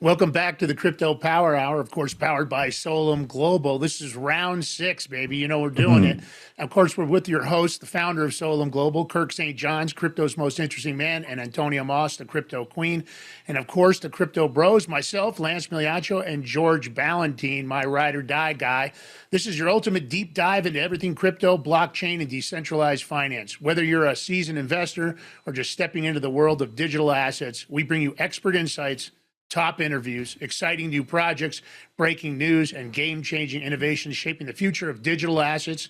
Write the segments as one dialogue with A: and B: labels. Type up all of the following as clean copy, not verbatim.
A: Welcome back to the Crypto Power Hour, of course, powered by Solum Global. This is round 6, baby. You know we're doing it. Of course, we're with your host, the founder of Solum Global, Kirk St. John's, crypto's most interesting man, and Antonia Moss, the crypto queen. And of course, the crypto bros, myself, Lance Miliaccio, and George Balloutine, my ride or die guy. This is your ultimate deep dive into everything crypto, blockchain, and decentralized finance. Whether you're a seasoned investor or just stepping into the world of digital assets, we bring you expert insights, top interviews, exciting new projects, breaking news, and game-changing innovations shaping the future of digital assets.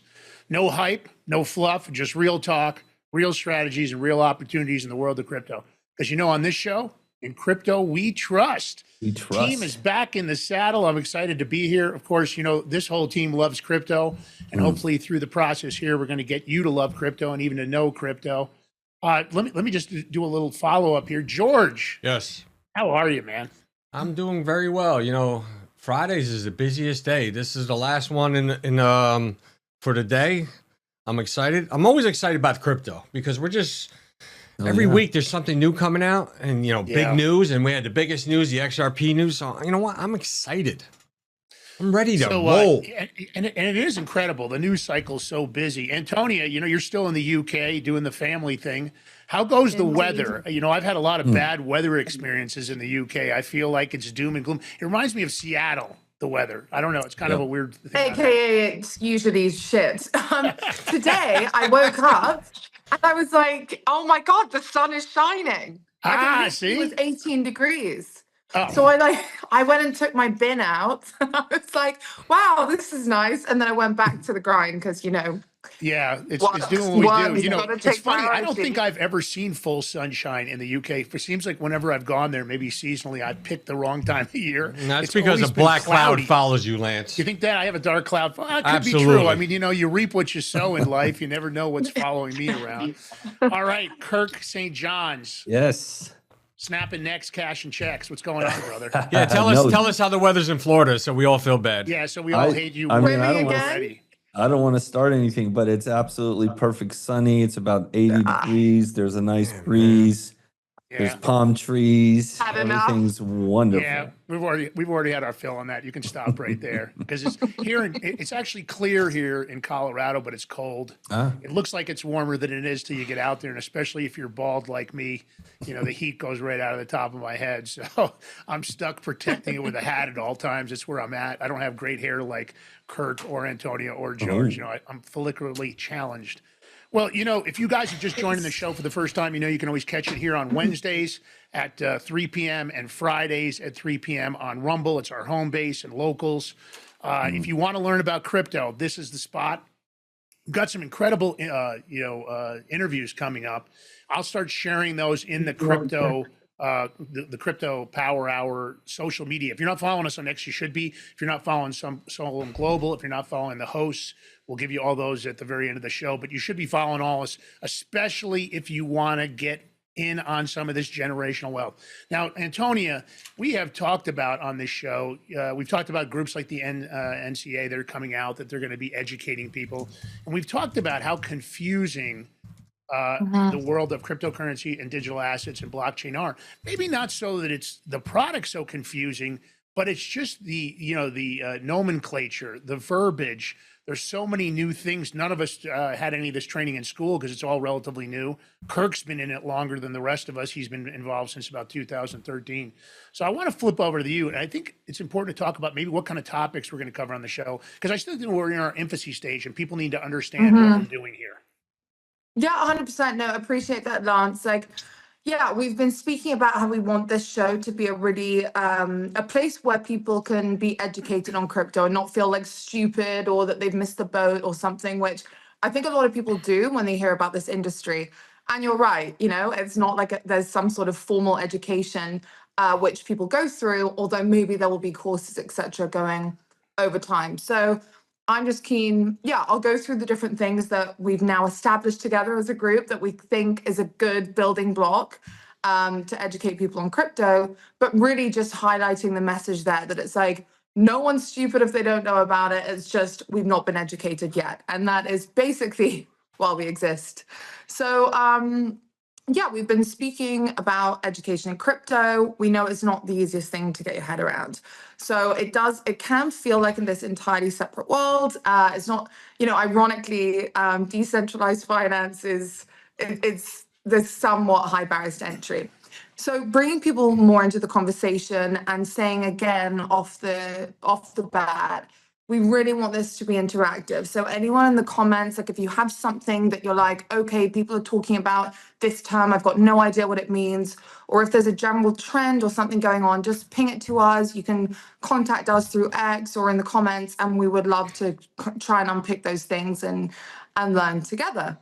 A: No hype, no fluff, just real talk, real strategies, and real opportunities in the world of crypto. Because you know, on this show, in crypto, we trust.
B: We trust.
A: Team is back in the saddle. I'm excited to be here. Of course, you know, this whole team loves crypto, and hopefully through the process here, we're going to get you to love crypto and even to know crypto. Let me just do a little follow-up here. George.
C: Yes.
A: How are you, man?
C: I'm doing very well. You know, Fridays is the busiest day. This is the last one for the day. I'm excited. I'm always excited about crypto because we're just every week there's something new coming out, and you know, big news. And we had the biggest news, the XRP news. So you know what? I'm excited. I'm ready to roll.
A: And it is incredible. The news cycle's so busy. Antonia, you know, you're still in the UK doing the family thing. How goes the weather? You know, I've had a lot of bad weather experiences in the UK. I feel like it's doom and gloom. It reminds me of Seattle, the weather. I don't know. It's kind of a weird thing.
D: AKA it's usually shit. Today I woke up and I was like, oh my God, the sun is shining.
A: See?
D: It was 18 degrees.
A: Oh.
D: So I went and took my bin out and I was like, wow, this is nice. And then I went back to the grind because, you know.
A: Yeah, it's doing what we do. You know, it's funny. I don't think I've ever seen full sunshine in the UK. It seems like whenever I've gone there, maybe seasonally, I picked the wrong time of year.
C: And that's because a black cloud follows you, Lance.
A: You think that? I have a dark cloud. That could
C: Absolutely.
A: be true. I mean, you know, you reap what you sow in life. You never know what's following me around. All right, Kirk St. John's.
B: Yes.
A: Snapping necks, cash and checks. What's going on, brother?
C: Yeah, tell us how the weather's in Florida, so we all feel bad.
A: Yeah, so we all hate you.
B: I mean, I don't want to start anything, but it's absolutely perfect sunny. It's about 80 degrees. There's a nice breeze. There's palm trees. Everything's wonderful.
A: Yeah, we've already had our fill on that. You can stop right there because it's here. It's actually clear here in Colorado, but it's cold. It looks like it's warmer than it is till you get out there, and especially if you're bald like me, you know the heat goes right out of the top of my head. So I'm stuck protecting it with a hat at all times. It's where I'm at. I don't have great hair like Kirk or Antonia or George. You know, I'm follicularly challenged. Well, you know, if you guys are just joining the show for the first time, you know, you can always catch it here on Wednesdays at 3 p.m. and Fridays at 3 p.m. on Rumble. It's our home base and locals. If you want to learn about crypto, this is the spot. We've got some incredible, interviews coming up. I'll start sharing those in the crypto the Crypto Power Hour social media. If you're not following us on X, you should be. If you're not following Solum Global, if you're not following the hosts, we'll give you all those at the very end of the show. But you should be following all us, especially if you want to get in on some of this generational wealth. Now, Antonia, we have talked about on this show, we've talked about groups like the NCA that are coming out, that they're going to be educating people. And we've talked about how confusing the world of cryptocurrency and digital assets and blockchain are. Maybe not so that it's the product so confusing, but it's just the nomenclature, the verbiage. There's so many new things. None of us had any of this training in school because it's all relatively new. Kirk's been in it longer than the rest of us. He's been involved since about 2013. So I want to flip over to you. And I think it's important to talk about maybe what kind of topics we're going to cover on the show, because I still think we're in our infancy stage and people need to understand what we're doing here.
D: Yeah, 100%. No, appreciate that, Lance. Like, yeah, we've been speaking about how we want this show to be a really a place where people can be educated on crypto and not feel like stupid or that they've missed the boat or something, which I think a lot of people do when they hear about this industry. And you're right, you know, it's not like there's some sort of formal education which people go through, although maybe there will be courses, etc., going over time. So I'm just keen, I'll go through the different things that we've now established together as a group that we think is a good building block to educate people on crypto, but really just highlighting the message there that it's like, no one's stupid if they don't know about it. It's just we've not been educated yet. And that is basically why we exist. So yeah, we've been speaking about education in crypto. We know it's not the easiest thing to get your head around. So it can feel like in this entirely separate world. It's not, ironically, decentralized finance there's somewhat high barriers to entry. So bringing people more into the conversation and saying again off the bat, we really want this to be interactive. So anyone in the comments, like if you have something that you're like, okay, people are talking about this term, I've got no idea what it means, or if there's a general trend or something going on, just ping it to us. You can contact us through X or in the comments, and we would love to try and unpick those things and learn together.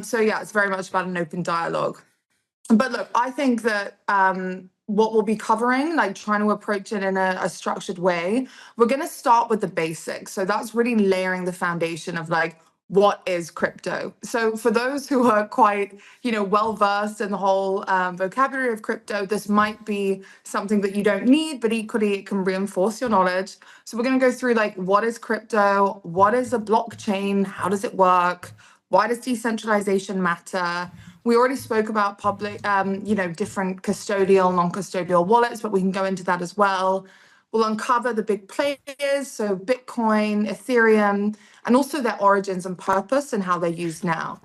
D: So yeah, it's very much about an open dialogue. But look, I think that what we'll be covering, like trying to approach it in a structured way, we're going to start with the basics. So that's really layering the foundation of like, what is crypto? So for those who are quite, well versed in the whole vocabulary of crypto, this might be something that you don't need, but equally it can reinforce your knowledge. So we're going to go through like, what is crypto? What is a blockchain? How does it work? Why does decentralization matter? We already spoke about public, different custodial, non-custodial wallets, but we can go into that as well. We'll uncover the big players, so Bitcoin, Ethereum, and also their origins and purpose and how they're used now.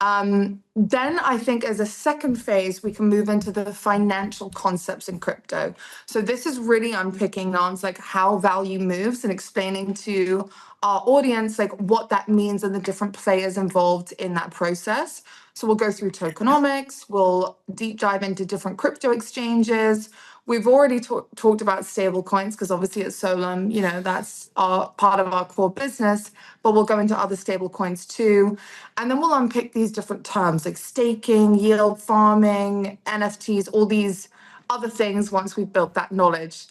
D: Then I think as a second phase, we can move into the financial concepts in crypto. So this is really unpicking on like how value moves and explaining to our audience like what that means and the different players involved in that process. So we'll go through tokenomics, we'll deep dive into different crypto exchanges. We've already talked about stable coins because obviously at Solon, that's part of our core business, but we'll go into other stable coins too. And then we'll unpick these different terms like staking, yield farming, NFTs, all these other things once we've built that knowledge.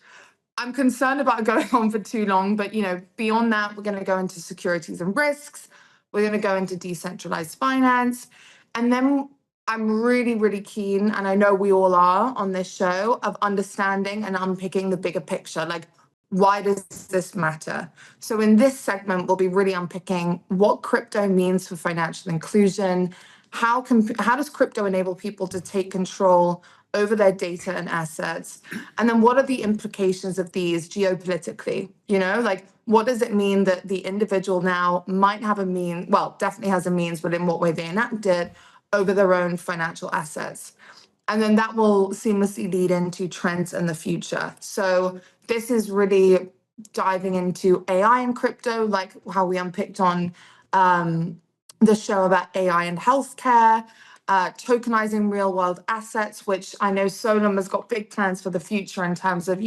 D: I'm concerned about going on for too long, but beyond that, we're going to go into securities and risks. We're going to go into decentralized finance. And then I'm really, really keen, and I know we all are on this show, of understanding and unpicking the bigger picture. Like, why does this matter? So in this segment, we'll be really unpicking what crypto means for financial inclusion. How does crypto enable people to take control over their data and assets? And then what are the implications of these geopolitically? Like, what does it mean that the individual now might have definitely has a means, but in what way they enact it over their own financial assets? And then that will seamlessly lead into trends in the future. So this is really diving into AI and crypto, like how we unpicked on the show about AI and healthcare, tokenizing real world assets, which I know Solon has got big plans for the future in terms of,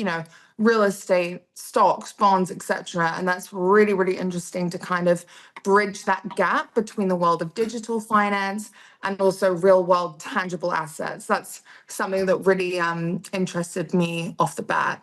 D: real estate, stocks, bonds, etc. And that's really, really interesting to kind of bridge that gap between the world of digital finance and also real world tangible assets. That's something that really interested me off the bat.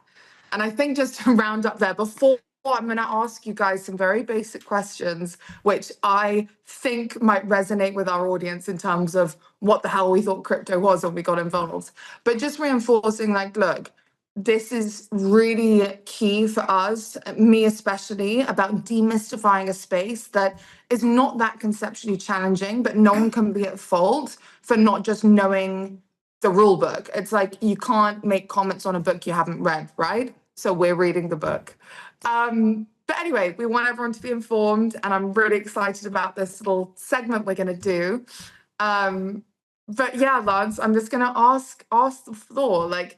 D: And I think just to round up there, before I'm going to ask you guys some very basic questions, which I think might resonate with our audience in terms of what the hell we thought crypto was when we got involved. But just reinforcing, like, look, this is really key for us, me especially, about demystifying a space that is not that conceptually challenging, but no one can be at fault for not just knowing the rule book. It's like you can't make comments on a book you haven't read, right? So we're reading the book. But anyway, we want everyone to be informed, and I'm really excited about this little segment we're going to do. But yeah, Lance, I'm just going to ask the floor, like,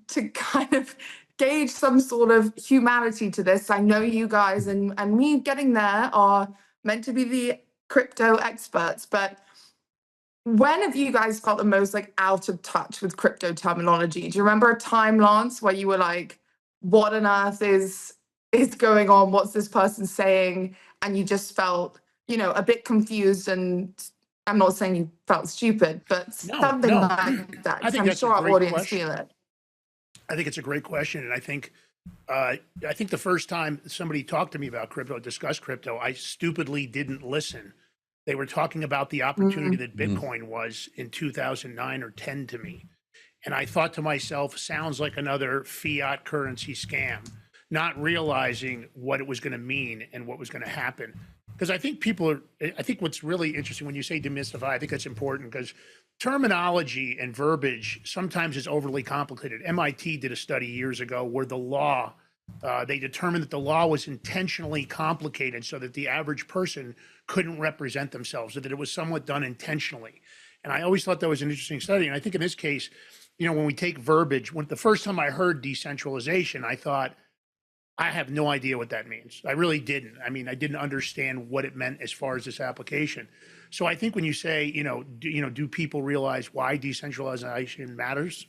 D: to kind of gauge some sort of humanity to this. I know you guys and me getting there are meant to be the crypto experts, but when have you guys felt the most like out of touch with crypto terminology? Do you remember a time, Lance, where you were like, what on earth is going on? What's this person saying? And you just felt, a bit confused, and I'm not saying you felt stupid, but something like that.
A: I think
D: I'm sure our audience feel it.
A: I think it's a great question. And I think the first time somebody talked to me about crypto, discussed crypto, I stupidly didn't listen. They were talking about the opportunity that Bitcoin was in 2009 or 10 to me. And I thought to myself, sounds like another fiat currency scam, not realizing what it was going to mean and what was going to happen. Because I think what's really interesting when you say demystify, I think that's important because terminology and verbiage sometimes is overly complicated. MIT did a study years ago where the law, they determined that the law was intentionally complicated so that the average person couldn't represent themselves, so that it was somewhat done intentionally. And I always thought that was an interesting study. And I think in this case, when we take verbiage, the first time I heard decentralization, I thought, I have no idea what that means. I really didn't. I mean, I didn't understand what it meant as far as this application. So I think when you say, do people realize why decentralization matters?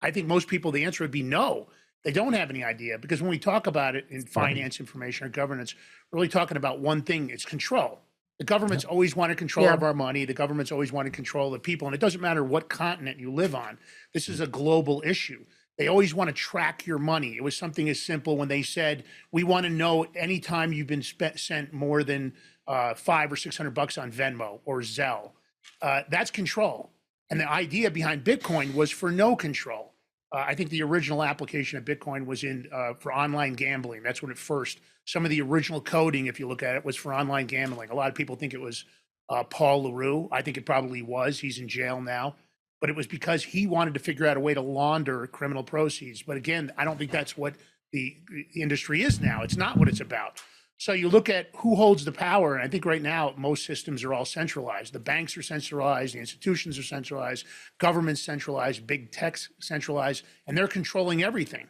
A: I think most people, the answer would be no. They don't have any idea, because when we talk about it in finance information or governance, we're really talking about one thing: it's control. The government's always wanted control of our money. The government's always wanted control of the people. And it doesn't matter what continent you live on. This is a global issue. They always want to track your money. It was something as simple when they said, we want to know anytime you've been sent more than $500 or $600 on Venmo or Zelle. That's control. And the idea behind Bitcoin was for no control. I think the original application of Bitcoin was for online gambling. That's when it first, some of the original coding, if you look at it, was for online gambling. A lot of people think it was Paul LaRue. I think it probably was. He's in jail now. But it was because he wanted to figure out a way to launder criminal proceeds. But again, I don't think that's what the industry is now. It's not what it's about. So you look at who holds the power, and I think right now most systems are all centralized. The banks are centralized, the institutions are centralized, government's centralized, big tech's centralized, and they're controlling everything.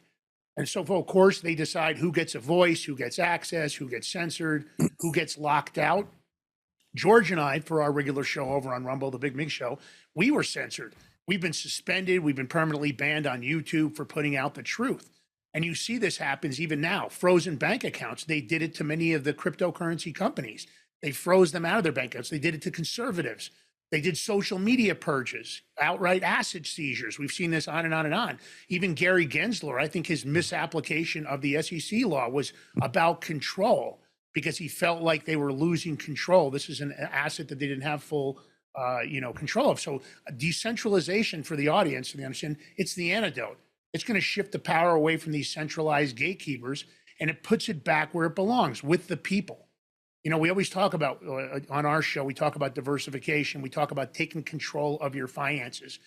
A: And so, of course, they decide who gets a voice, who gets access, who gets censored, who gets locked out. George and I, for our regular show over on Rumble, the Big Mig Show, we were censored. We've been suspended. We've been permanently banned on YouTube for putting out the truth. And you see this happens even now. Frozen bank accounts. They did it to many of the cryptocurrency companies. They froze them out of their bank accounts. They did it to conservatives. They did social media purges, outright asset seizures. We've seen this on and on and on. Even Gary Gensler, I think his misapplication of the SEC law was about control, because he felt like they were losing control. This is an asset that they didn't have full control of. So decentralization, for the audience, so they understand, it's the antidote. It's going to shift the power away from these centralized gatekeepers, and it puts it back where it belongs, with the people. We always talk about, on our show, we talk about diversification. We talk about taking control of your finances.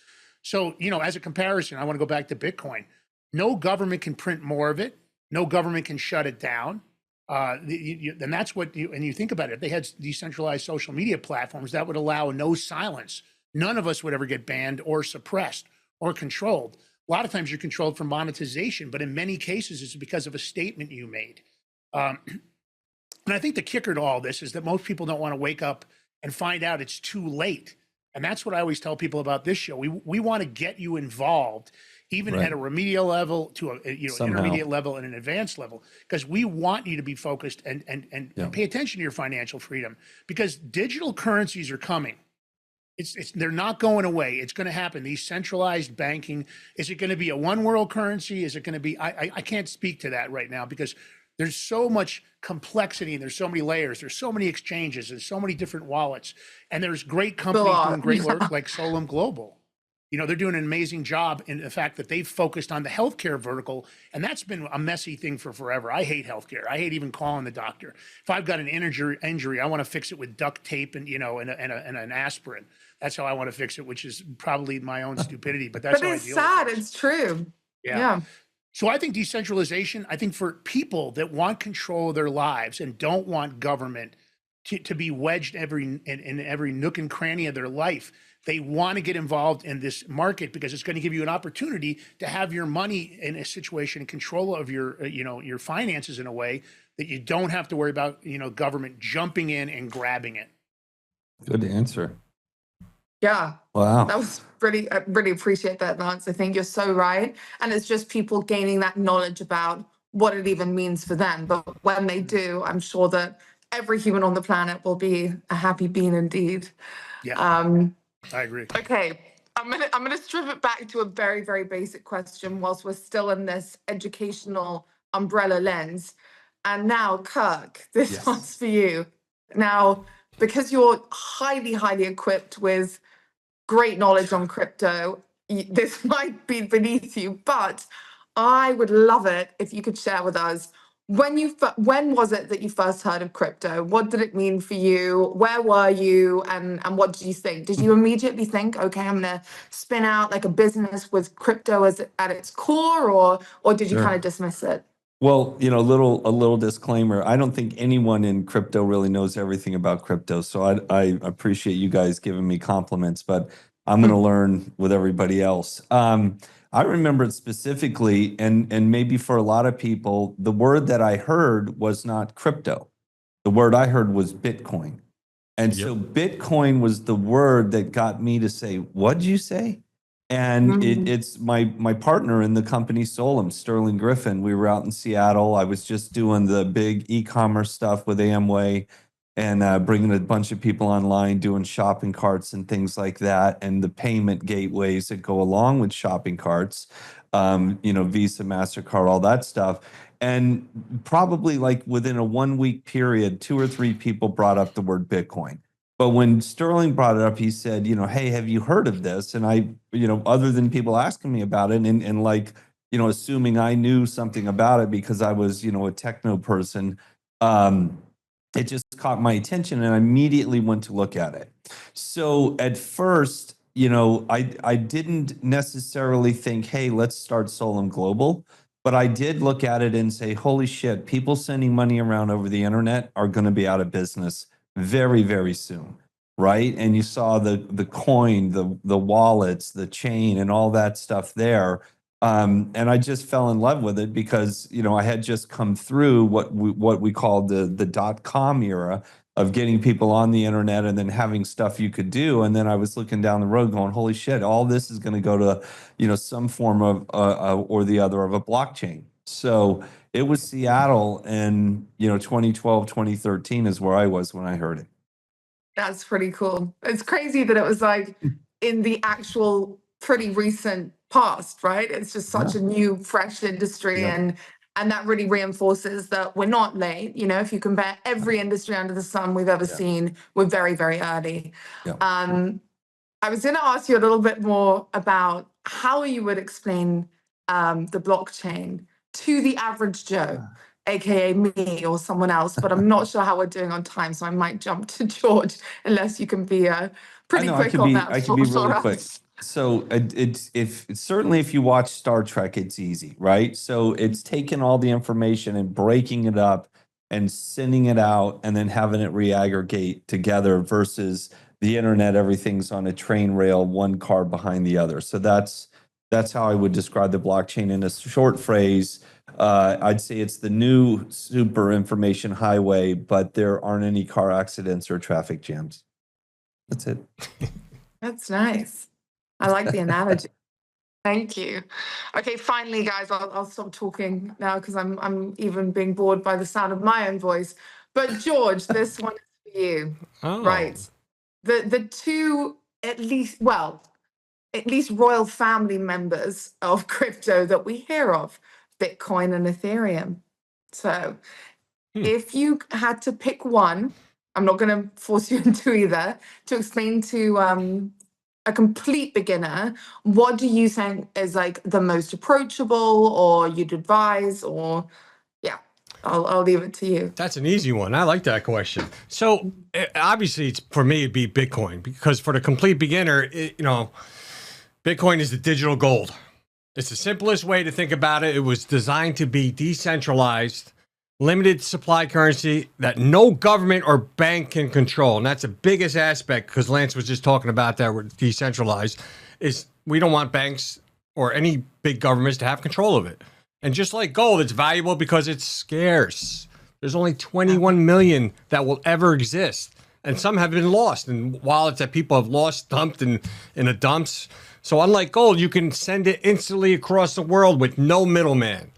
A: So, as a comparison, I want to go back to Bitcoin. No government can print more of it. No government can shut it down. And that's what you think about it. If they had decentralized social media platforms, that would allow no silence. None of us would ever get banned or suppressed or controlled. A lot of times you're controlled for monetization, but in many cases it's because of a statement you made. And I think the kicker to all this is that most people don't want to wake up and find out it's too late. And that's what I always tell people about this show. We want to get you involved, even at a remedial level, to an intermediate level and an advanced level, because we want you to be focused and pay attention to your financial freedom, because digital currencies are coming. They're not going away. It's going to happen. These centralized banking, is it going to be a one world currency? Is it going to be, I can't speak to that right now, because there's so much complexity and there's so many layers. There's so many exchanges. There's so many different wallets. And there's great companies doing great work like Solom Global. They're doing an amazing job in the fact that they've focused on the healthcare vertical. And that's been a messy thing for forever. I hate healthcare. I hate even calling the doctor. If I've got an injury, I want to fix it with duct tape and an aspirin. That's how I want to fix it, which is probably my own stupidity, but that's how I deal with it.
D: But it's sad. It's true. Yeah.
A: So I think decentralization, I think for people that want control of their lives and don't want government to be wedged in every nook and cranny of their life, they want to get involved in this market, because it's going to give you an opportunity to have your money in a situation, control of your finances in a way that you don't have to worry about, government jumping in and grabbing it.
B: Good answer.
D: Yeah.
B: Wow.
D: That was really, I really appreciate that, Lance. I think you're so right. And it's just people gaining that knowledge about what it even means for them. But when they do, I'm sure that every human on the planet will be a happy being indeed.
A: Yeah. I agree.
D: Okay. I'm gonna strip it back to a very, very basic question whilst we're still in this educational umbrella lens. And now, Kirk, this one's for you. Now, because you're highly, highly equipped with great knowledge on crypto, this might be beneath you, but I would love it if you could share with us when was it that you first heard of crypto? What did it mean for you? Where were you? And what did you think? Did you immediately think, okay, I'm gonna spin out like a business with crypto as at its core, or did you
B: Sure.
D: kind of dismiss it?
B: Well, a little disclaimer. I don't think anyone in crypto really knows everything about crypto. So I appreciate you guys giving me compliments, but I'm going to learn with everybody else. I remember it specifically, and maybe for a lot of people, the word that I heard was not crypto. The word I heard was Bitcoin. And so Bitcoin was the word that got me to say, what'd you say? And it's my partner in the company, Solum, Sterling Griffin. We were out in Seattle. I was just doing the big e-commerce stuff with Amway and bringing a bunch of people online, doing shopping carts and things like that, and the payment gateways that go along with shopping carts, Visa, MasterCard, all that stuff. And probably like within a 1 week period, 2 or 3 people brought up the word Bitcoin. But when Sterling brought it up, he said, hey, have you heard of this? And I, other than people asking me about it and like, assuming I knew something about it because I was, a techno person, it just caught my attention and I immediately went to look at it. So at first, I didn't necessarily think, hey, let's start Solum Global. But I did look at it and say, holy shit, people sending money around over the internet are going to be out of business very, very soon, right? And you saw the coin, the wallets, the chain, and all that stuff there. And I just fell in love with it because I had just come through what we called the .com era of getting people on the internet and then having stuff you could do. And then I was looking down the road going, holy shit, all this is going to go to some form of or the other of a blockchain. So it was Seattle, and 2012, 2013 is where I was when I heard it.
D: That's pretty cool. It's crazy that it was like in the actual pretty recent past, right? It's just such a new, fresh industry, and that really reinforces that we're not late. If you compare every industry under the sun we've ever seen, we're very, very early. I was going to ask you a little bit more about how you would explain the blockchain to the average Joe, aka me or someone else, but I'm not sure how we're doing on time, so I might jump to George unless you can be pretty quick on that.
B: I can be really quick. So certainly if you watch Star Trek, it's easy, right? So it's taking all the information and breaking it up and sending it out and then having it reaggregate together versus the internet, everything's on a train rail, one car behind the other. So that's how I would describe the blockchain in a short phrase. I'd say it's the new super information highway, but there aren't any car accidents or traffic jams. That's it.
D: That's nice. I like the analogy. Thank you. Okay, finally, guys, I'll stop talking now because I'm even being bored by the sound of my own voice. But George, this one is for you. Oh. Right. The two, at least royal family members of crypto that we hear of, Bitcoin and Ethereum. So if you had to pick one, I'm not going to force you into either, to explain to a complete beginner, what do you think is like the most approachable, or you'd advise, or I'll leave it to you.
C: That's an easy one. I like that question. So obviously, for me, it'd be Bitcoin, because for the complete beginner, Bitcoin is the digital gold. It's the simplest way to think about it. It was designed to be decentralized, limited supply currency that no government or bank can control. And that's the biggest aspect, because Lance was just talking about that, we're decentralized, is we don't want banks or any big governments to have control of it. And just like gold, it's valuable because it's scarce. There's only 21 million that will ever exist. And some have been lost, and wallets that people have lost, dumped in the dumps. So unlike gold, you can send it instantly across the world with no middleman,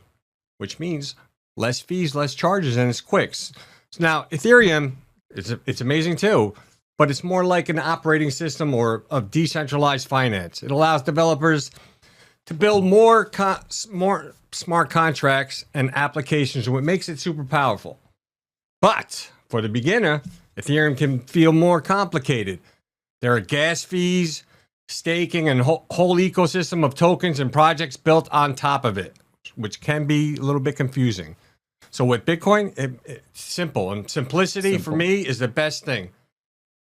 C: which means less fees, less charges, and it's quick. So now Ethereum, it's amazing too, but it's more like an operating system or of decentralized finance. It allows developers to build more smart contracts and applications, what makes it super powerful. But for the beginner, Ethereum can feel more complicated. There are gas fees, staking, and whole ecosystem of tokens and projects built on top of it, which can be a little bit confusing. So with Bitcoin, it's simple, and simplicity for me is the best thing.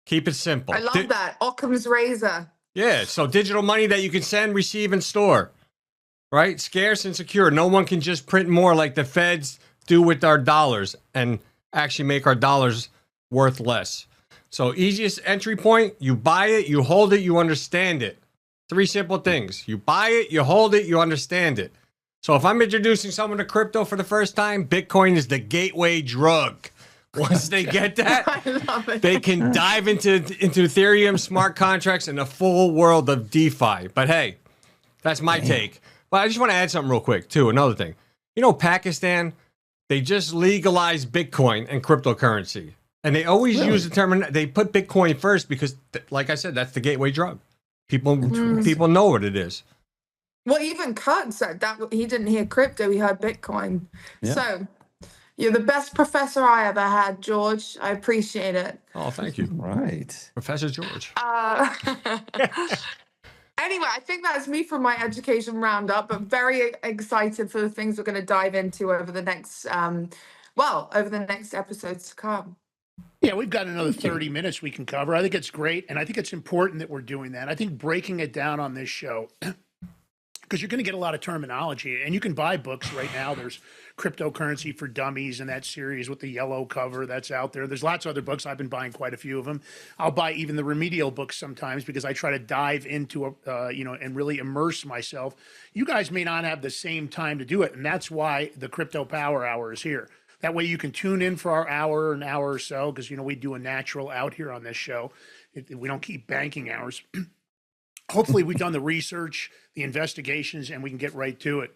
C: Keep it simple.
D: I love that. Occam's razor.
C: Yeah, so digital money that you can send, receive, and store, right? Scarce and secure. No one can just print more like the feds do with our dollars and actually make our dollars worth less. So easiest entry point, you buy it, you hold it, you understand it. 3 simple things. You buy it, you hold it, you understand it. So if I'm introducing someone to crypto for the first time, Bitcoin is the gateway drug. Once they get that,
D: I love it.
C: they can dive into Ethereum, smart contracts, and the full world of DeFi. But hey, that's my take. But I just want to add something real quick, too. Another thing. You know, Pakistan, they just legalized Bitcoin and cryptocurrency. And they always use the term, they put Bitcoin first because, like I said, that's the gateway drug. People know what it is.
D: Well, even Kurt said that he didn't hear crypto, he heard Bitcoin. Yeah. So you're the best professor I ever had, George. I appreciate it.
C: Oh, thank you.
B: Right.
C: Professor George.
D: Anyway, I think that's me for my education roundup, but very excited for the things we're going to dive into over the next, over the next episodes to come.
A: Yeah, we've got another 30 minutes we can cover. I think it's great, and I think it's important that we're doing that. I think breaking it down on this show, because you're going to get a lot of terminology, and you can buy books right now. There's Cryptocurrency for Dummies and that series with the yellow cover that's out there. There's lots of other books. I've been buying quite a few of them. I'll buy even the remedial books sometimes because I try to dive into, and really immerse myself. You guys may not have the same time to do it, and that's why the Crypto Power Hour is here. That way you can tune in for our hour, an hour or so, because, we do a natural out here on this show. We don't keep banking hours. Hopefully we've done the research, the investigations, and we can get right to it.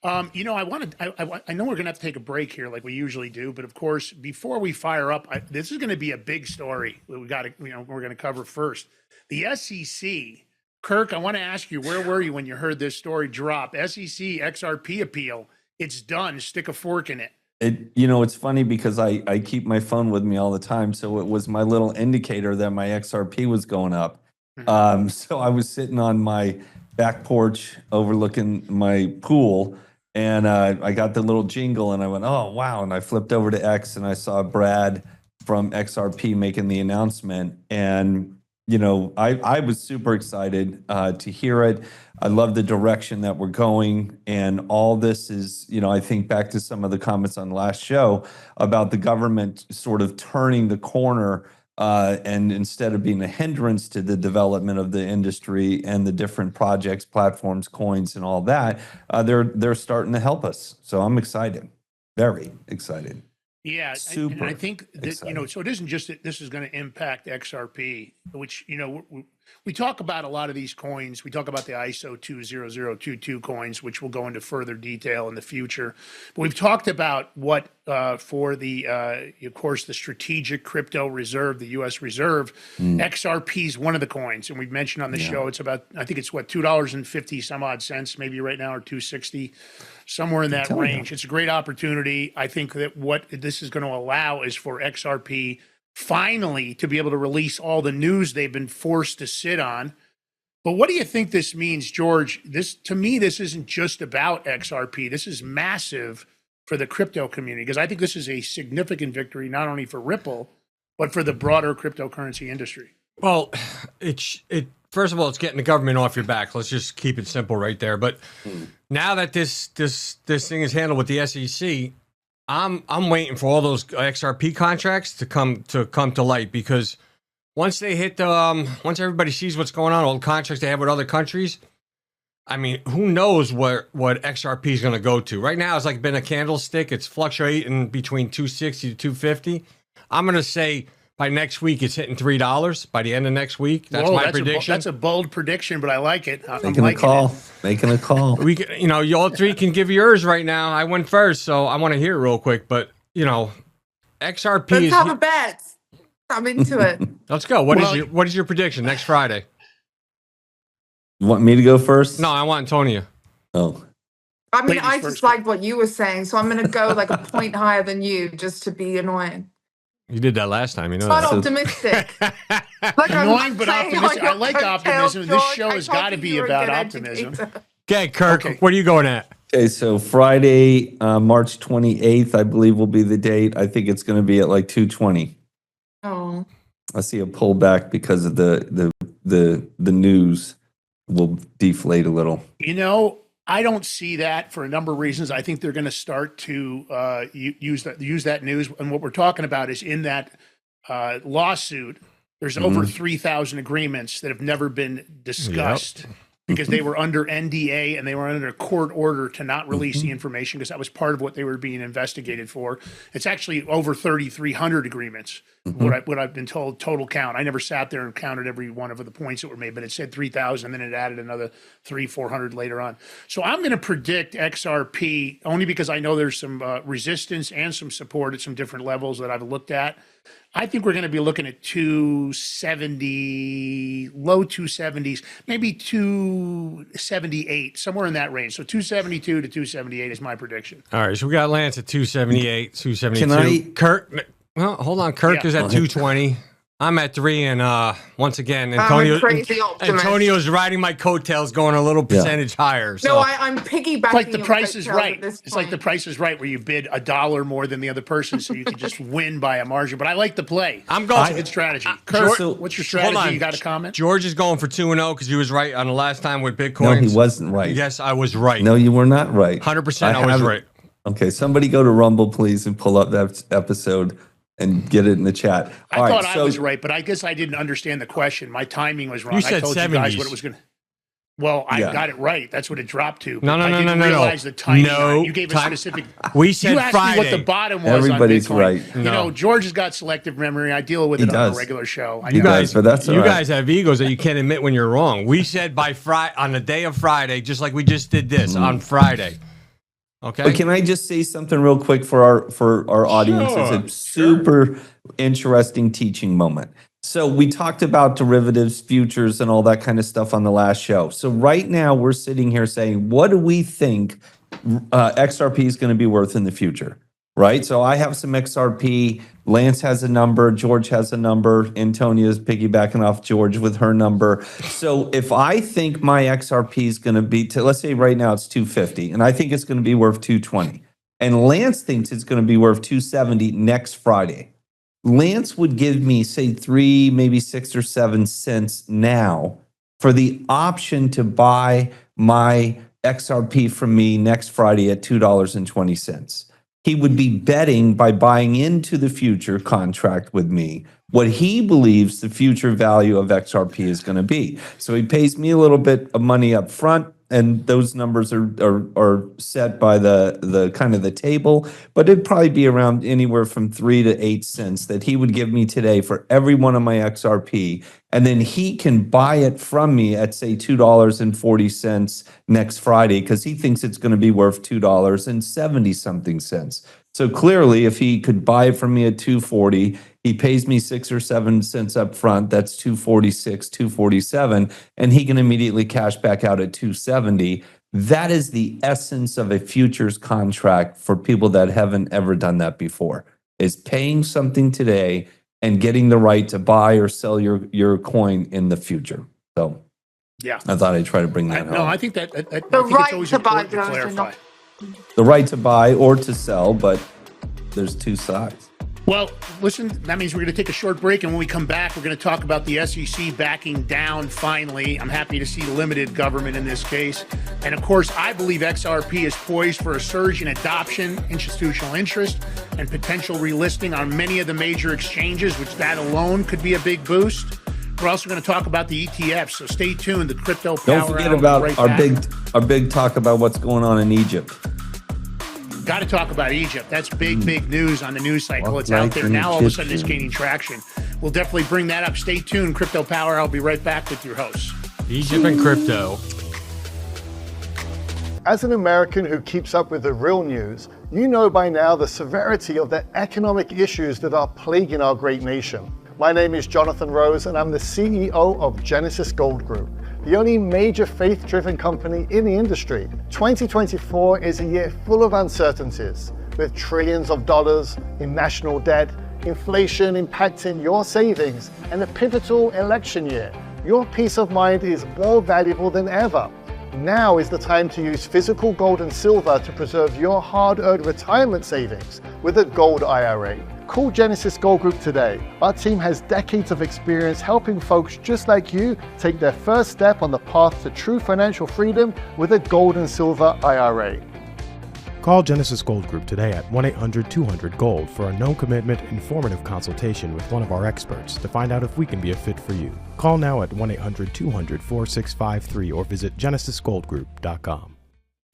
A: I know we're going to have to take a break here like we usually do, but of course, before we fire up, this is going to be a big story that we're going to cover first. The SEC, Kirk, I want to ask you, where were you when you heard this story drop? SEC XRP appeal, it's done. Stick a fork in it.
B: It's funny because I keep my phone with me all the time. So it was my little indicator that my XRP was going up. So I was sitting on my back porch overlooking my pool, and I got the little jingle and I went, oh, wow. And I flipped over to X and I saw Brad from XRP making the announcement. And, I was super excited to hear it. I love the direction that we're going. And all this is, I think back to some of the comments on last show about the government sort of turning the corner and instead of being a hindrance to the development of the industry and the different projects, platforms, coins, and all that, they're starting to help us. So I'm excited, very excited.
A: Yeah,
B: super.
A: And I think that, so it isn't just that this is going to impact XRP, which, we talk about a lot of these coins. We talk about the ISO 20022 coins, which will go into further detail in the future. But we've talked about what for the, of course, the strategic crypto reserve, the U.S. Reserve, XRP is one of the coins. And we've mentioned on the show, it's about, I think it's $2.50 some odd cents, maybe right now, or $2.60, somewhere in that range. It's a great opportunity. I think that what this is going to allow is for XRP finally to be able to release all the news they've been forced to sit on. But what do you think this means, George? To me, this isn't just about XRP. This is massive for the crypto community, because I think this is a significant victory, not only for Ripple, but for the broader cryptocurrency industry. Well,
C: First of all, it's getting the government off your back. Let's just keep it simple right there. But now that this thing is handled with the SEC, I'm waiting for all those XRP contracts to come to light, because once they hit once everybody sees what's going on, all the contracts they have with other countries, I mean, who knows what XRP is going to go to? Right now, it's like been a candlestick. It's fluctuating between 260 to 250. I'm going to say by next week, it's hitting $3 by the end of next week. That's my prediction.
A: That's a bold prediction, but I like it.
B: Making a call.
C: We, you all three can give yours right now. I went first, so I want to hear it real quick. But XRP.
D: Let's have a bet. I'm into it.
C: Let's go. What is your prediction next Friday?
B: You want me to go first?
C: No, I want Antonia.
B: Oh.
D: I mean, I just liked what you were saying, so I'm going to go like a point higher than you just to be annoying.
C: You did that last time,
D: Not optimistic. Like
A: annoying, but optimistic. I like optimism. This show has got to be about optimism.
C: Okay, Kirk, what are you going at?
B: Okay, so Friday, March 28th, I believe will be the date. I think it's going to be at like 2:20.
D: Oh.
B: I see a pullback because of the news will deflate a little.
A: You know, I don't see that for a number of reasons. I think they're going to start to use that news, and what we're talking about is in that lawsuit. There's over 3,000 agreements that have never been discussed. Yep. Because they were under NDA and they were under a court order to not release the information because that was part of what they were being investigated for. It's actually over 3,300 agreements, what I've been told, total count. I never sat there and counted every one of the points that were made, but it said 3,000, then it added another 400 later on. So I'm going to predict XRP only because I know there's some resistance and some support at some different levels that I've looked at. I think we're going to be looking at 270, low 270s, maybe 278, somewhere in that range. So 272 to 278 is my prediction.
C: All right, so we got Lance at 278, 272. Kurt, well, hold on. Kurt is at 220. I'm at 3, and once again, Antonio's riding my coattails, going a little percentage higher. So.
D: No, I'm piggybacking.
A: It's like the Price is Right. It's like the Price is Right, where you bid $1 more than the other person, so you can just win by a margin. But I like the play.
C: I'm going.
A: It's a good strategy. Kurt, what's your strategy?
C: Hold on.
A: You got a comment?
C: George is going for 2-0 because he was right on the last time with Bitcoin.
B: No, he wasn't right.
C: Yes, I was right.
B: No, you were not right.
C: 100%, I was right.
B: Okay, somebody go to Rumble, please, and pull up that episode and get it in the chat.
A: I thought I was right, but I guess I didn't understand the question. My timing was wrong.
C: You said
A: I told
C: 70s.
A: you guys what it was going to. Well, I got it right. That's what it dropped to.
C: No.
A: I didn't realize the timing. You gave a specific.
C: We said
A: you asked
C: Friday.
A: me what the bottom was.
B: Everybody's
A: on Bitcoin.
B: right.
A: You know, George has got selective memory. I deal with it on a regular show.
C: You guys have egos that you can't admit when you're wrong. We said by Friday, on the day of Friday, just like we just did this on Friday. Okay.
B: But can I just say something real quick for our audience? It's a super interesting teaching moment. So we talked about derivatives, futures, and all that kind of stuff on the last show. So right now we're sitting here saying, what do we think XRP is going to be worth in the future? Right? So I have some XRP. Lance has a number. George has a number. Antonia's piggybacking off George with her number. So if I think my XRP is going to be, let's say right now it's 250, and I think it's going to be worth 220, and Lance thinks it's going to be worth 270 next Friday, Lance would give me, say, 3, maybe 6 or 7 cents now for the option to buy my XRP from me next Friday at $2.20. He would be betting by buying into the future contract with me what he believes the future value of XRP is going to be. So he pays me a little bit of money up front, and those numbers are set by the kind of the table, but it'd probably be around anywhere from 3 to 8 cents that he would give me today for every one of my XRP. And then he can buy it from me at, say, $2.40 next Friday because he thinks it's going to be worth $2.70 something cents. So clearly, if he could buy it from me at $2.40, he pays me 6 or 7 cents up front. That's $2.46, $2.47, and he can immediately cash back out at $2.70. That is the essence of a futures contract for people that haven't ever done that before, is paying something today and getting the right to buy or sell your coin in the future. So
A: yeah,
B: I thought I'd try to bring that home.
A: No, I think that I
D: the
A: think
D: right
A: it's always
D: to buy,
A: important to clarify.
B: The right to buy or to sell, but there's two sides.
A: Well, listen, that means we're going to take a short break, and when we come back, we're going to talk about the SEC backing down finally. I'm happy to see limited government in this case. And of course, I believe XRP is poised for a surge in adoption, institutional interest, and potential relisting on many of the major exchanges, which that alone could be a big boost. We're also going to talk about the ETFs, so stay tuned. The Crypto Power
B: Don't forget
A: Hour
B: about
A: right
B: our big talk about what's going on in Egypt.
A: Got to talk about Egypt. That's big news on the news cycle. It's out there now. All of a sudden, it's gaining traction. We'll definitely bring that up. Stay tuned. Crypto Power. I'll be right back with your hosts.
C: Egypt and crypto.
E: As an American who keeps up with the real news, you know by now the severity of the economic issues that are plaguing our great nation. My name is Jonathan Rose, and I'm the CEO of Genesis Gold Group, the only major faith-driven company in the industry. 2024 is a year full of uncertainties, with trillions of dollars in national debt, inflation impacting your savings, and a pivotal election year. Your peace of mind is more valuable than ever. Now is the time to use physical gold and silver to preserve your hard-earned retirement savings with a gold IRA. Call Genesis Gold Group today. Our team has decades of experience helping folks just like you take their first step on the path to true financial freedom with a gold and silver IRA.
F: Call Genesis Gold Group today at 1-800-200-GOLD for a no-commitment, informative consultation with one of our experts to find out if we can be a fit for you. Call now at 1-800-200-4653 or visit genesisgoldgroup.com.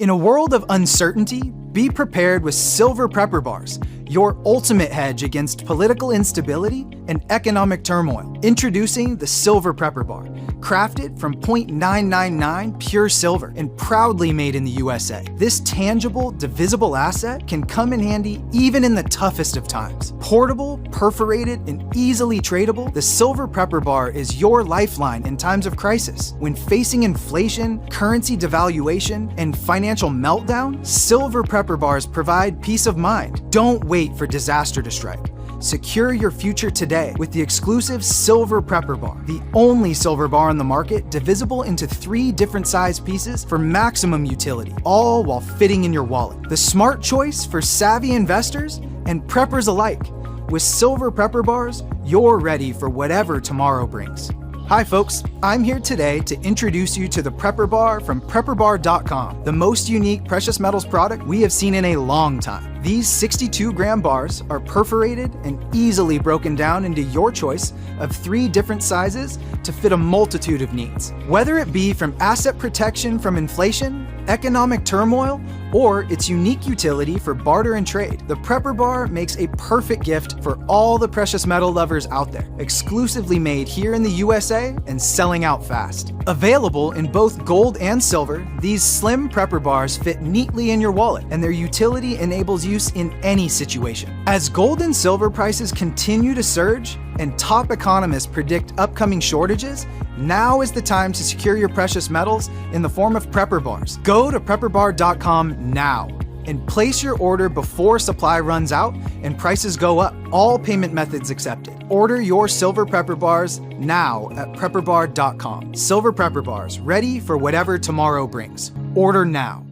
G: In a world of uncertainty, be prepared with Silver Prepper Bars, your ultimate hedge against political instability and economic turmoil. Introducing the Silver Prepper Bar, crafted from 0.999 pure silver and proudly made in the USA. This tangible, divisible asset can come in handy even in the toughest of times. Portable, perforated, and easily tradable, the Silver Prepper Bar is your lifeline in times of crisis. When facing inflation, currency devaluation, and financial meltdown, Silver Prepper Bars provide peace of mind. Don't wait for disaster to strike. Secure your future today with the exclusive Silver Prepper Bar, the only silver bar on the market divisible into 3 different size pieces for maximum utility, all while fitting in your wallet. The smart choice for savvy investors and preppers alike. With Silver Prepper Bars, you're ready for whatever tomorrow brings. Hi folks, I'm here today to introduce you to the Prepper Bar from PrepperBar.com, the most unique precious metals product we have seen in a long time. These 62-gram bars are perforated and easily broken down into your choice of 3 different sizes to fit a multitude of needs. Whether it be from asset protection from inflation, economic turmoil, or its unique utility for barter and trade, the Prepper Bar makes a perfect gift for all the precious metal lovers out there. Exclusively made here in the USA and selling out fast. Available in both gold and silver, these slim Prepper Bars fit neatly in your wallet, and their utility enables use in any situation. As gold and silver prices continue to surge and top economists predict upcoming shortages, now is the time to secure your precious metals in the form of Prepper Bars. Go to PrepperBar.com now and place your order before supply runs out and prices go up. All payment methods accepted. Order your Silver Prepper Bars now at PrepperBar.com. Silver Prepper Bars, ready for whatever tomorrow brings. Order now.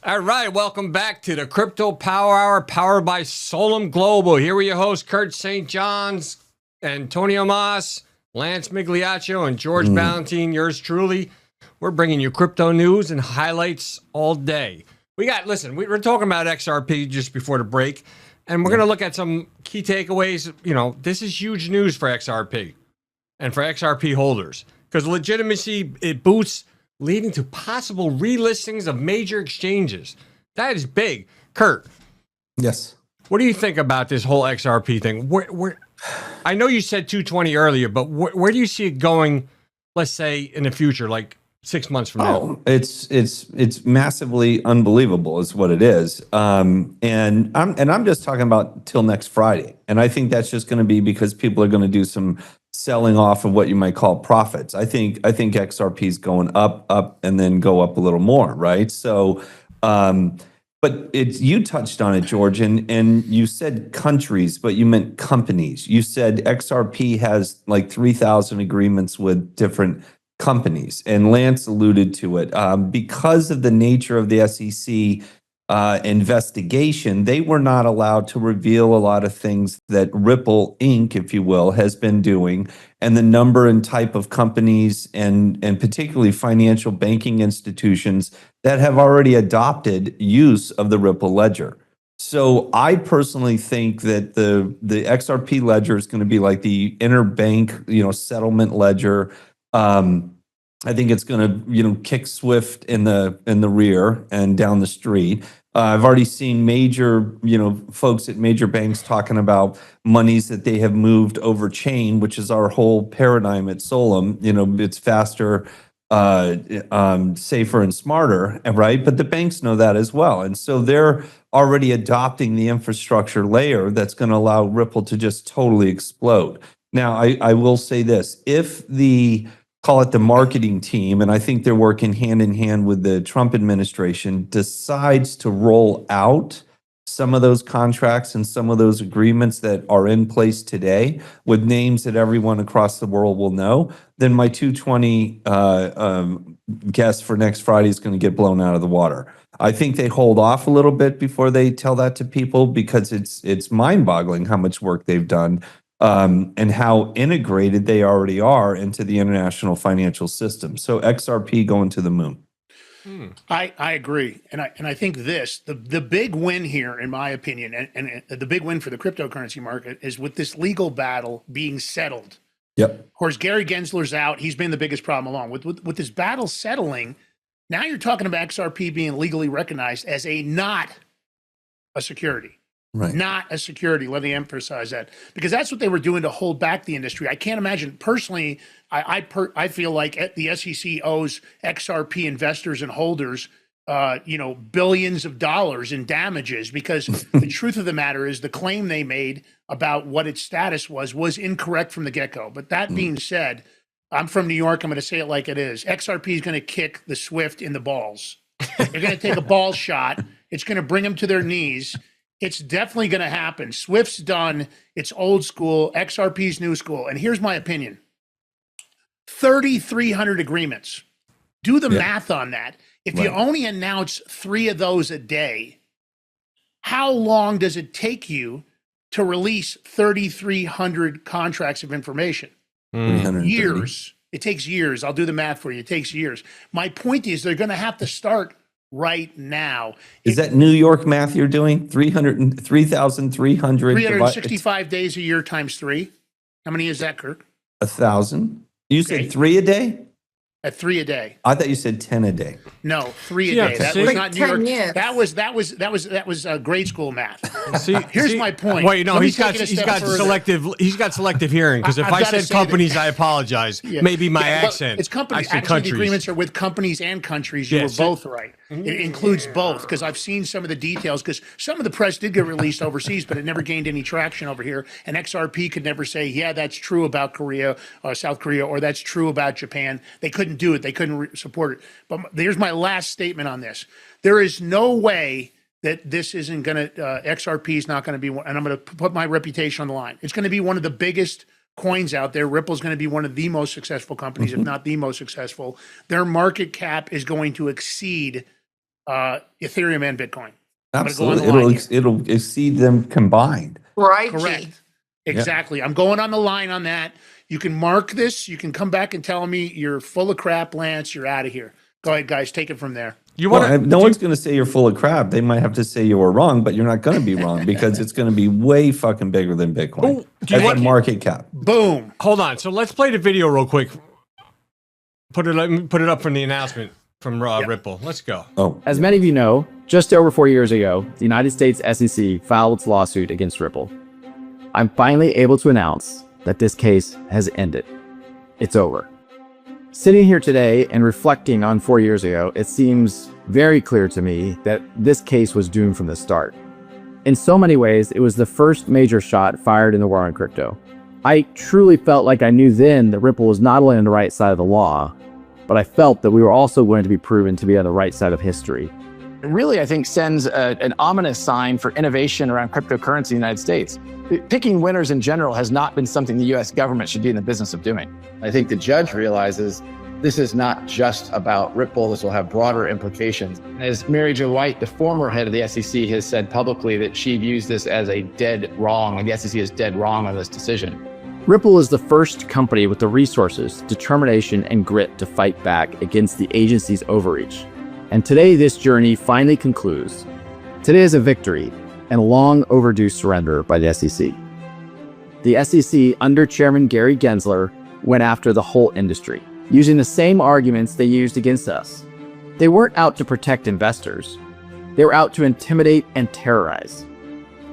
C: All right, welcome back to the Crypto Power Hour, powered by Solom Global. Here with your hosts, Kurt St. John's, Antonio Mas, Lance Migliaccio, and George Balloutine, yours truly. We're bringing you crypto news and highlights all day. We're talking about XRP just before the break, and we're going to look at some key takeaways. You know, this is huge news for XRP and for XRP holders because legitimacy, it boosts, leading to possible relistings of major exchanges. That is big. Kurt.
B: Yes.
C: What do you think about this whole XRP thing? Where I know you said 220 earlier, but where do you see it going, let's say, in the future, like 6 months from now?
B: It's massively unbelievable is what it is. And I'm just talking about till next Friday. And I think that's just going to be because people are going to do some selling off of what you might call profits. I think XRP is going up, and then go up a little more, right? So, but you touched on it, George, and you said countries, but you meant companies. You said XRP has like 3,000 agreements with different companies, and Lance alluded to it. Because of the nature of the SEC investigation, they were not allowed to reveal a lot of things that Ripple Inc., if you will, has been doing, and the number and type of companies and particularly financial banking institutions that have already adopted use of the Ripple ledger. So I personally think that the XRP ledger is going to be like the interbank, settlement ledger. I think it's going to, kick Swift in the rear and down the street. I've already seen major, folks at major banks talking about monies that they have moved over chain, which is our whole paradigm at Solom. It's faster, safer, and smarter, right? But the banks know that as well, and so they're already adopting the infrastructure layer that's going to allow Ripple to just totally explode. Now, I will say this: if call it the marketing team, and I think they're working hand in hand with the Trump administration, decides to roll out some of those contracts and some of those agreements that are in place today with names that everyone across the world will know, then my 220 guess for next Friday is going to get blown out of the water. I think they hold off a little bit before they tell that to people because it's mind-boggling how much work they've done and how integrated they already are into the international financial system. So XRP going to the moon.
A: I agree, and I think the big win here, in my opinion, and the big win for the cryptocurrency market is with this legal battle being settled.
B: Yep.
A: Of course, Gary Gensler's out. He's been the biggest problem along. With this battle settling, now you're talking about XRP being legally recognized as not a security.
B: Right.
A: Not a security. Let me emphasize that, because that's what they were doing to hold back the industry. I can't imagine personally. I feel like the SEC owes XRP investors and holders, billions of dollars in damages, because the truth of the matter is the claim they made about what its status was incorrect from the get-go. But that being said, I'm from New York. I'm going to say it like it is. XRP is going to kick the Swift in the balls. They're going to take a ball shot. It's going to bring them to their knees. It's definitely going to happen. Swift's done. It's old school. XRP's new school. And here's my opinion. 3,300 agreements. Do the math on that. If you only announce 3 of those a day, how long does it take you to release 3,300 contracts of information? Years. It takes years. I'll do the math for you. It takes years. My point is they're going to have to start right now.
B: Is that New York math you're doing? 3,300.
A: 365 days a year times 3. How many is that, Kirk?
B: 1,000. You said 3 a day?
A: At 3 a day.
B: I thought you said 10 a day.
A: No, 3 a day. That was not New York. That was grade school math. Here's my point.
C: Wait, no, he's got selective hearing, because if I said companies, I apologize. Maybe my accent.
A: It's companies. Actually, the agreements are with companies and countries. You were both right. It includes both, because I've seen some of the details, because some of the press did get released overseas, but it never gained any traction over here. And XRP could never say, yeah, that's true about Korea or South Korea, or that's true about Japan. They couldn't do it. They couldn't support it. But here's my last statement on this. There is no way that this isn't going to, XRP is not going to be one, and I'm going to put my reputation on the line. It's going to be one of the biggest coins out there. Ripple's going to be one of the most successful companies, if not the most successful. Their market cap is going to exceed Ethereum and Bitcoin.
B: Absolutely. It'll exceed them combined.
D: Right.
A: Correct. Exactly. I'm going on the line on that. You can mark this. You can come back and tell me you're full of crap, Lance. You're out of here. Go ahead, guys. Take it from there.
B: No one's going to say you're full of crap. They might have to say you were wrong, but you're not going to be wrong, because it's going to be way fucking bigger than Bitcoin. As a market cap.
A: Boom.
C: Hold on. So let's play the video real quick. Put it up from the announcement from Ripple. Let's go.
H: As many of you know, just over 4 years ago, the United States SEC filed its lawsuit against Ripple. I'm finally able to announce that this case has ended. It's over. Sitting here today and reflecting on 4 years ago, it seems very clear to me that this case was doomed from the start. In so many ways, it was the first major shot fired in the war on crypto. I truly felt like I knew then that Ripple was not only on the right side of the law, but I felt that we were also going to be proven to be on the right side of history.
I: It really, I think, sends an ominous sign for innovation around cryptocurrency in the United States. Picking winners in general has not been something the U.S. government should be in the business of doing.
J: I think the judge realizes this is not just about Ripple. This will have broader implications. As Mary Jo White, the former head of the SEC, has said publicly that she views this as a dead wrong, and the SEC is dead wrong on this decision.
H: Ripple is the first company with the resources, determination, and grit to fight back against the agency's overreach. And today, this journey finally concludes. Today is a victory and a long overdue surrender by the SEC. The SEC, under Chairman Gary Gensler, went after the whole industry, using the same arguments they used against us. They weren't out to protect investors. They were out to intimidate and terrorize.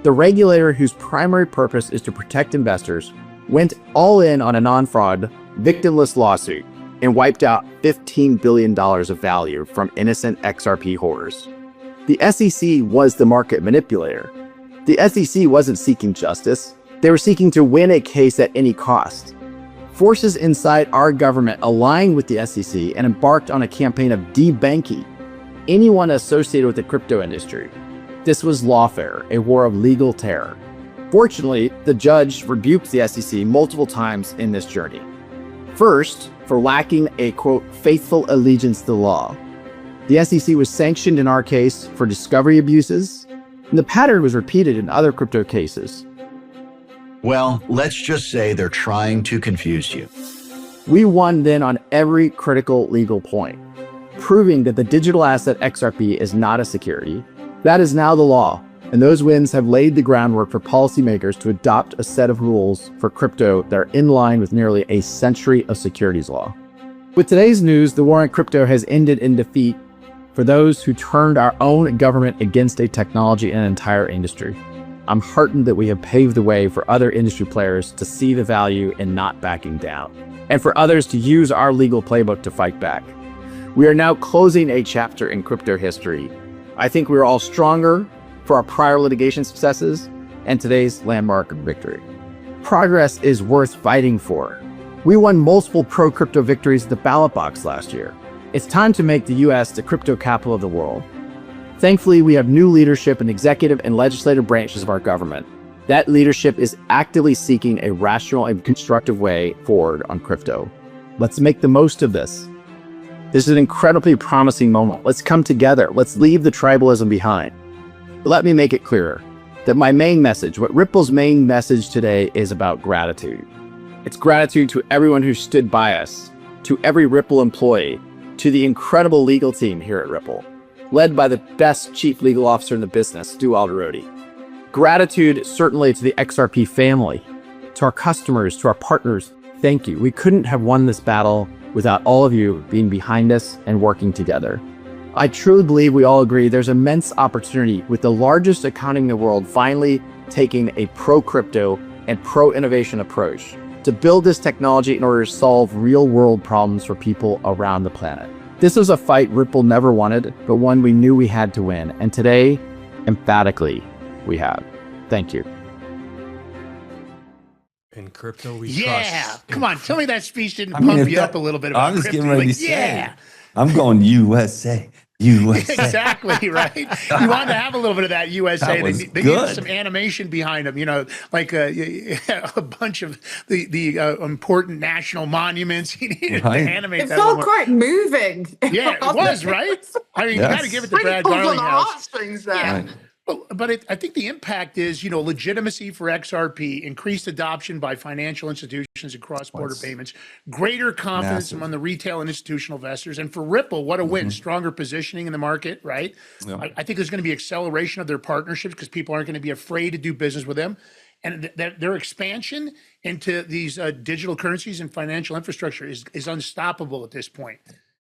H: The regulator, whose primary purpose is to protect investors, went all in on a non-fraud, victimless lawsuit and wiped out $15 billion of value from innocent XRP holders. The SEC was the market manipulator. The SEC wasn't seeking justice. They were seeking to win a case at any cost. Forces inside our government aligned with the SEC and embarked on a campaign of debanking anyone associated with the crypto industry. This was lawfare, a war of legal terror. Fortunately, the judge rebuked the SEC multiple times in this journey. First, for lacking a, quote, faithful allegiance to the law. The SEC was sanctioned in our case for discovery abuses, and the pattern was repeated in other crypto cases.
K: Well, let's just say they're trying to confuse you.
H: We won then on every critical legal point, proving that the digital asset XRP is not a security. That is now the law, and those wins have laid the groundwork for policymakers to adopt a set of rules for crypto that are in line with nearly a century of securities law. With today's news, the war on crypto has ended in defeat for those who turned our own government against a technology and an entire industry. I'm heartened that we have paved the way for other industry players to see the value in not backing down, and for others to use our legal playbook to fight back. We are now closing a chapter in crypto history. I think we're all stronger for our prior litigation successes and today's landmark victory. Progress is worth fighting for. We won multiple pro-crypto victories at the ballot box last year. It's time to make the US the crypto capital of the world. Thankfully, we have new leadership in executive and legislative branches of our government. That leadership is actively seeking a rational and constructive way forward on crypto. Let's make the most of this. This is an incredibly promising moment. Let's come together. Let's leave the tribalism behind. But let me make it clearer that my main message, what Ripple's main message today, is about gratitude. It's gratitude to everyone who stood by us, to every Ripple employee, to the incredible legal team here at Ripple, led by the best chief legal officer in the business, Stu Alderodi. Gratitude certainly to the XRP family, to our customers, to our partners. Thank you. We couldn't have won this battle without all of you being behind us and working together. I truly believe we all agree there's immense opportunity with the largest economy in the world finally taking a pro-crypto and pro-innovation approach to build this technology in order to solve real-world problems for people around the planet. This was a fight Ripple never wanted, but one we knew we had to win. And today, emphatically, we have. Thank you.
C: In crypto, we
A: Yeah,
C: trust.
A: come on. Tell me that speech didn't pump you up a little bit about
B: I was
A: crypto.
B: getting ready
A: Like,
B: to say,
A: yeah,
B: I'm going USA, USA.
A: exactly right. You wanted to have a little bit of that USA.
B: That was
A: They
B: good.
A: needed some animation behind them. You know, like a bunch of the important national monuments. You needed
B: Right.
A: to animate
D: It
A: that.
D: felt
A: little-
D: quite moving.
A: Yeah, it was right. I mean, you got to
B: Yes.
A: give it to
D: Pretty
A: Brad
D: pulled on the
A: Garlinghouse.
D: heartstrings there.
A: Yeah. But I think the impact is, you know, legitimacy for XRP, increased adoption by financial institutions and cross-border payments, greater confidence
B: Massive.
A: among the retail and institutional investors. And for Ripple, what a win, stronger positioning in the market, right?
B: Yeah.
A: I think there's going to be acceleration of their partnerships because people aren't going to be afraid to do business with them. And their expansion into these digital currencies and financial infrastructure is unstoppable at this point.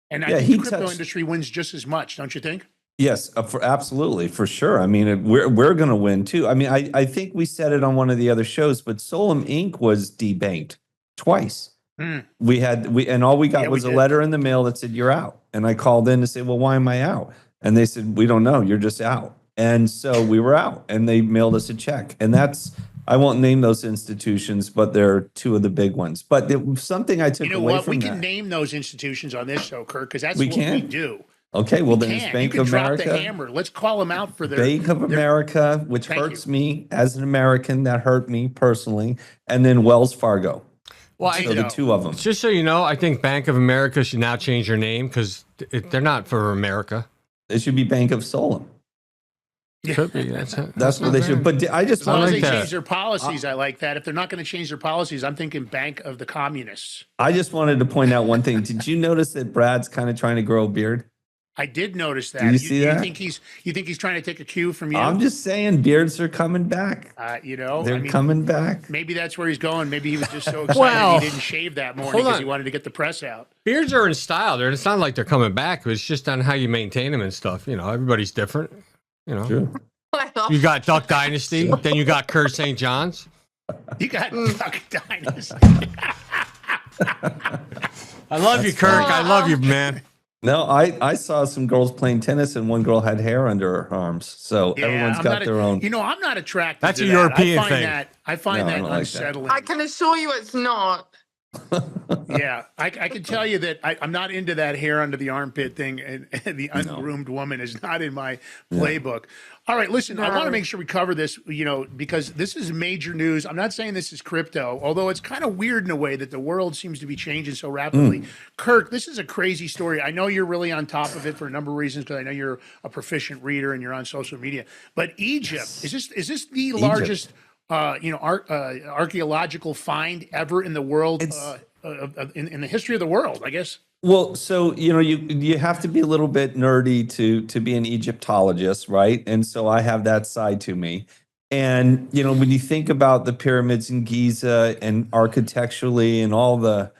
A: And I
B: Yeah,
A: think
B: he
A: the crypto
B: touched-
A: industry wins just as much, don't you think?
B: Yes, absolutely, for sure. I mean, we're going to win too. I mean, I think we said it on one of the other shows, but Solum Inc. was debanked twice. And all we got
A: Yeah, we
B: was a
A: did.
B: letter in the mail that said you're out. And I called in to say, well, why am I out? And they said, we don't know. You're just out. And so we were out, and they mailed us a check. And I won't name those institutions, but they're two of the big ones. But something I took
A: You know
B: away
A: what?
B: from
A: We
B: that.
A: can name those institutions on this show, Kirk, because that's
B: We
A: what we
B: can.
A: do.
B: Okay, well, then
A: We
B: it's
A: can.
B: Bank
A: You
B: of
A: can drop the
B: America.
A: hammer. Let's call them out for their.
B: Bank of America, which
A: Thank
B: hurts
A: you.
B: me as an American, that hurt me personally, and then Wells Fargo.
C: Well,
B: So the two of them.
C: just so you know, I think Bank of America should now change their name because they're not for America.
B: It should be Bank of Solon.
C: Could be. That's
B: What they should. But I just
A: As long as
B: want
A: they
C: like that.
A: change their policies, I like that. If they're not going to change their policies, I'm thinking Bank of the Communists.
B: I just wanted to point out one thing. Did you notice that Brad's kind of trying to grow a beard?
A: I did notice that.
B: Do you see that?
A: You think he's trying to take a cue from you?
B: I'm just saying, beards are coming back.
A: You know,
B: They're
A: I mean,
B: coming back.
A: maybe that's where he's going. Maybe he was just so excited
C: Well,
A: he didn't shave that morning
C: hold
A: because
C: on.
A: he wanted to get the press out.
C: Beards are in style. It's not like they're coming back. It's just on how you maintain them and stuff. You know, everybody's different. You know,
B: True.
C: you got Duck Dynasty, then you got Kurt St. John's.
A: You got Duck Dynasty.
C: I love you, Kirk. I love you, man.
B: No, I saw some girls playing tennis, and one girl had hair under her arms. So everyone's
A: I'm
B: got
A: not
B: their own.
A: You know, I'm not attracted
C: That's
A: to
C: a
A: that.
C: European
A: I find
C: thing.
A: I find
B: No, I
A: that
B: don't like that.
A: unsettling.
D: I can assure you it's not.
A: Yeah, I can tell you that I'm not into that hair under the armpit thing, and the ungroomed woman is not in my playbook. All right, listen, I want to make sure we cover this, because this is major news. I'm not saying this is crypto, although it's kind of weird in a way that the world seems to be changing so rapidly. Kirk, this is a crazy story. I know you're really on top of it for a number of reasons, because I know you're a proficient reader and you're on social media. But Egypt, is this the largest archaeological find ever in the world, in the history of the world, I guess?
B: Well, so you have to be a little bit nerdy to be an Egyptologist, right? And so I have that side to me. And when you think about the pyramids in Giza and architecturally and all the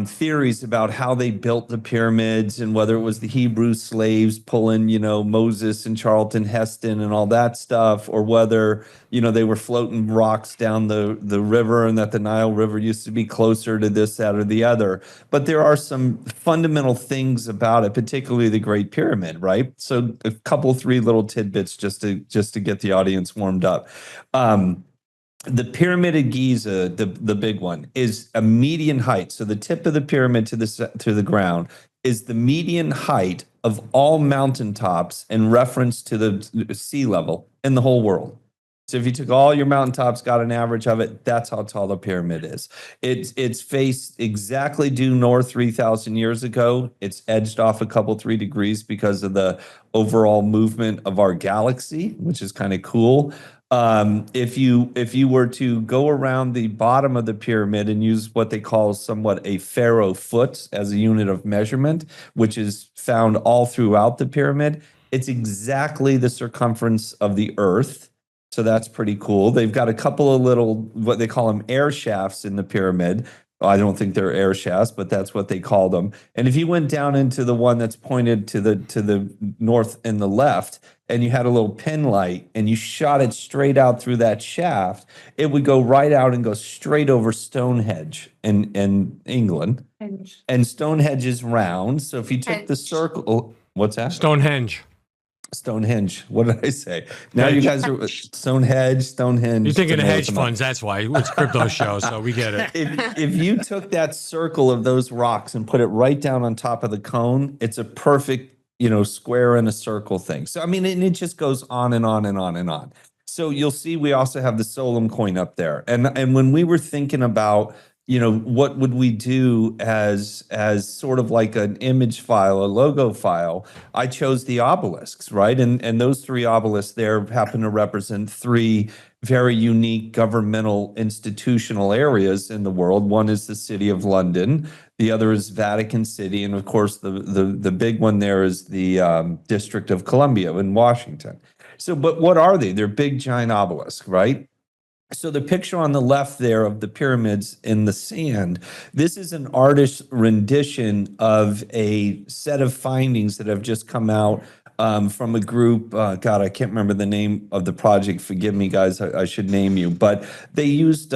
B: theories about how they built the pyramids and whether it was the Hebrew slaves pulling, Moses and Charlton Heston and all that stuff, or whether, they were floating rocks down the river and that the Nile River used to be closer to this, that, or the other. But there are some fundamental things about it, particularly the Great Pyramid, right? So a couple, three little tidbits just to get the audience warmed up. The Pyramid of Giza, the big one, is a median height. So the tip of the pyramid to the ground is the median height of all mountaintops in reference to the sea level in the whole world. So if you took all your mountaintops, got an average of it, that's how tall the pyramid is. It's faced exactly due north 3,000 years ago. It's edged off a couple, 3 degrees because of the overall movement of our galaxy, which is kind of cool. If you were to go around the bottom of the pyramid and use what they call somewhat a pharaoh foot as a unit of measurement, which is found all throughout the pyramid, it's exactly the circumference of the Earth. So that's pretty cool. They've got a couple of little, what they call them, air shafts in the pyramid. I don't think they're air shafts, but that's what they call them. And if you went down into the one that's pointed to the north and the left, and you had a little pin light and you shot it straight out through that shaft, it would go right out and go straight over Stonehenge in England. And Stonehenge is round. So if you took the circle, what's that?
C: Stonehenge.
B: What did I say? Now you guys are Stonehenge.
C: You're thinking of hedge funds. That's why it's crypto show, so we get it.
B: If you took that circle of those rocks and put it right down on top of the cone, it's a perfect, square in a circle thing. So, I mean, and it just goes on and on and on and on. So you'll see we also have the Solum coin up there. And when we were thinking about, what would we do as sort of like an image file, a logo file, I chose the obelisks, right? And those 3 obelisks there happen to represent 3 very unique governmental institutional areas in the world. One is the City of London, the other is Vatican City, and of course the big one there is the District of Columbia in Washington. So, but what are they? They're big giant obelisks, right? So the picture on the left there of the pyramids in the sand, this is an artist's rendition of a set of findings that have just come out from a group. God, I can't remember the name of the project. Forgive me, guys. I should name you. But they used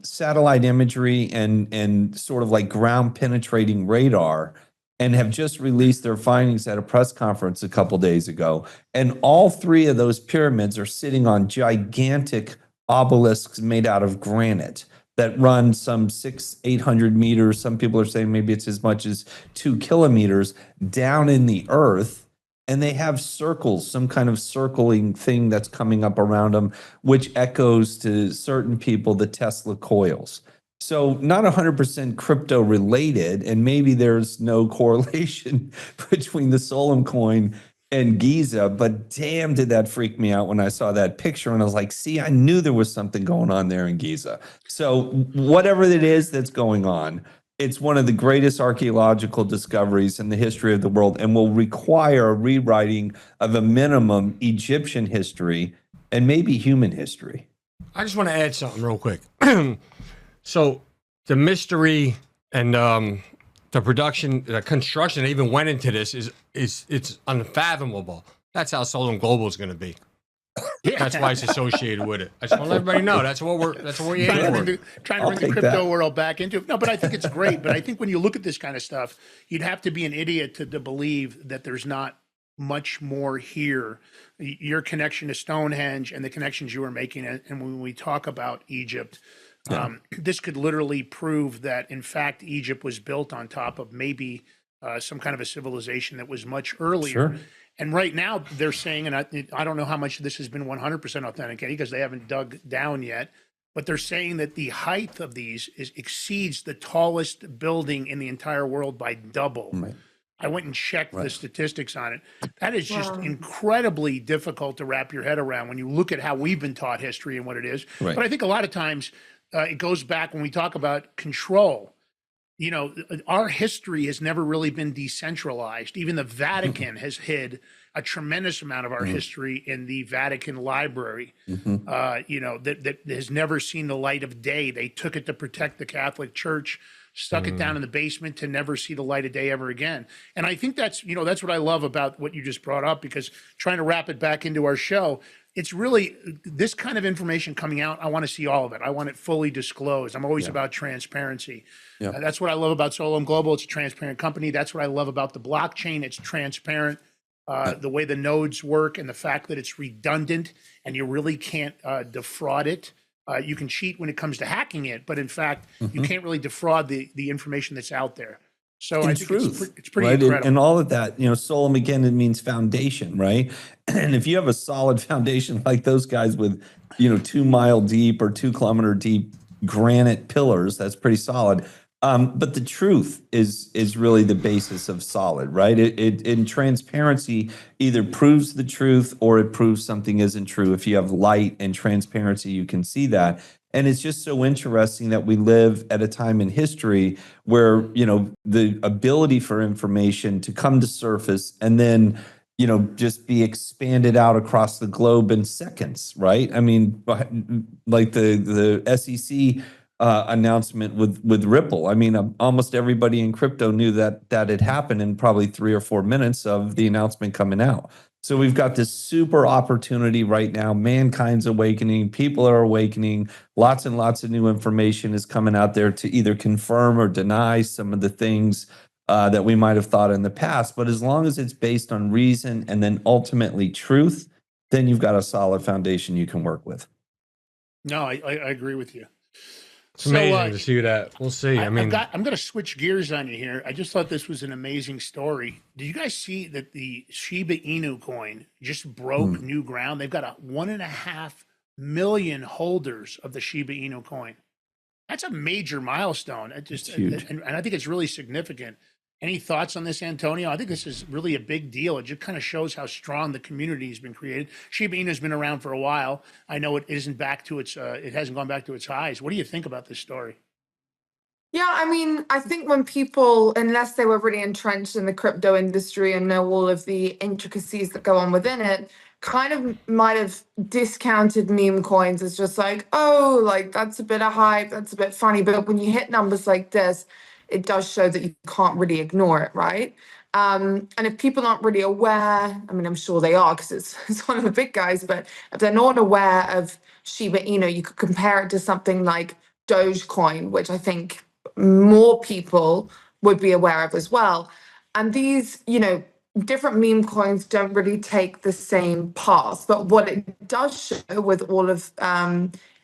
B: satellite imagery and sort of like ground penetrating radar and have just released their findings at a press conference a couple days ago. And all 3 of those pyramids are sitting on gigantic obelisks made out of granite that run some 600-800 meters. Some people are saying maybe it's as much as 2 kilometers down in the earth. And they have circles, some kind of circling thing that's coming up around them, which echoes to certain people the Tesla coils. So not 100% crypto related, and maybe there's no correlation between the Solum coin and Giza, but damn, did that freak me out when I saw that picture. And I was like, see, I knew there was something going on there in Giza. So whatever it is that's going on, it's one of the greatest archaeological discoveries in the history of the world and will require a rewriting of a minimum Egyptian history and maybe human history.
C: I just want to add something real quick. So the mystery and the production, the construction that even went into this it's unfathomable. That's how Solon Global is going to be. That's why it's associated with it. I just want to let everybody know that's what we're aiming for.
A: Trying to bring the crypto world back into it. No, but I think it's great. But I think when you look at this kind of stuff, you'd have to be an idiot to believe that there's not much more here. Your connection to Stonehenge and the connections you were making, and when we talk about Egypt, This could literally prove that, in fact, Egypt was built on top of maybe some kind of a civilization that was much earlier.
B: Sure.
A: And right now they're saying, and I don't know how much of this has been 100% authenticated because they haven't dug down yet, but they're saying that the height of these exceeds the tallest building in the entire world by double.
B: Right.
A: I went and checked the statistics on it. That is just incredibly difficult to wrap your head around when you look at how we've been taught history and what it is.
B: Right.
A: But I think a lot of times it goes back when we talk about control. You know, our history has never really been decentralized. Even the Vatican has hid a tremendous amount of our history in the Vatican Library, you know, that has never seen the light of day. They took it to protect the Catholic Church, stuck it down in the basement to never see the light of day ever again. And I think that's, you know, that's what I love about what you just brought up, because trying to wrap it back into our show, it's really this kind of information coming out. I want to see all of it. I want it fully disclosed. I'm always about transparency. That's what I love about SOLONA Global. It's a transparent company. That's what I love about the blockchain. It's transparent. The way the nodes work and the fact that it's redundant and you really can't defraud it. You can cheat when it comes to hacking it, but in fact, you can't really defraud the information that's out there. So I think it's pretty incredible.
B: And all of that, you know, Solom, again, it means foundation, right? And if you have a solid foundation like those guys with, you know, 2 mile deep or 2 kilometer deep granite pillars, that's pretty solid. But the truth is really the basis of solid, right? It in transparency either proves the truth or it proves something isn't true. If you have light and transparency, you can see that. And it's just so interesting that we live at a time in history where, you know, the ability for information to come to surface and then, you know, just be expanded out across the globe in seconds, right? I mean, like the SEC announcement with Ripple. I mean, almost everybody in crypto knew that had happened in probably 3 or 4 minutes of the announcement coming out. So we've got this super opportunity right now. Mankind's awakening. People are awakening. Lots and lots of new information is coming out there to either confirm or deny some of the things that we might have thought in the past. But as long as it's based on reason and then ultimately truth, then you've got a solid foundation you can work with.
A: No, I agree with you.
C: It's amazing to see that. We'll see. I mean,
A: I'm going to switch gears on you here. I just thought this was an amazing story. Did you guys see that the Shiba Inu coin just broke new ground? They've got 1.5 million holders of the Shiba Inu coin. That's a major milestone. And I think it's really significant. Any thoughts on this, Antonio? I think this is really a big deal. It just kind of shows how strong the community has been created. Shiba Inu has been around for a while. I know it isn't back to its, it hasn't gone back to its highs. What do you think about this story?
D: Yeah, I mean, I think when people, unless they were really entrenched in the crypto industry and know all of the intricacies that go on within it, kind of might have discounted meme coins as just like, oh, like that's a bit of hype, that's a bit funny. But when you hit numbers like this, it does show that you can't really ignore it, right? And if people aren't really aware, I mean, I'm sure they are because it's one of the big guys, but if they're not aware of Shiba Inu, you could compare it to something like Dogecoin, which I think more people would be aware of as well. And these, you know, different meme coins don't really take the same path, but what it does show with all of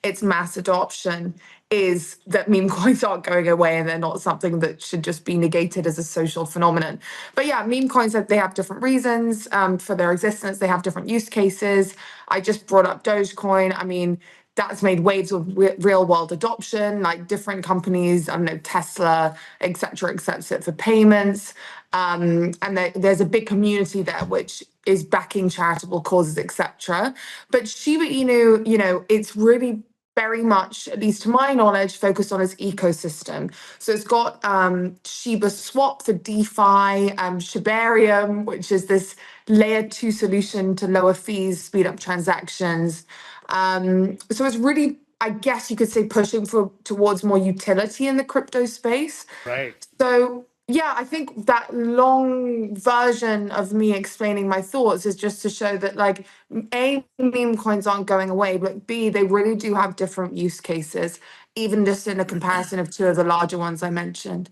D: its mass adoption is that meme coins aren't going away and they're not something that should just be negated as a social phenomenon. But yeah, meme coins, they have different reasons for their existence. They have different use cases. I just brought up Dogecoin. I mean, that's made waves of real world adoption, like different companies, I don't know, Tesla, et cetera, accepts it for payments. And there's a big community there, which is backing charitable causes, et cetera. But Shiba Inu, you know, it's really very much, at least to my knowledge, focused on its ecosystem. So it's got Shiba Swap for DeFi, Shibarium, which is this layer 2 solution to lower fees, speed up transactions. So it's really, I guess you could say, pushing towards more utility in the crypto space.
A: Right.
D: So yeah, I think that long version of me explaining my thoughts is just to show that, like, A, meme coins aren't going away, but B, they really do have different use cases, even just in a comparison of 2 of the larger ones I mentioned.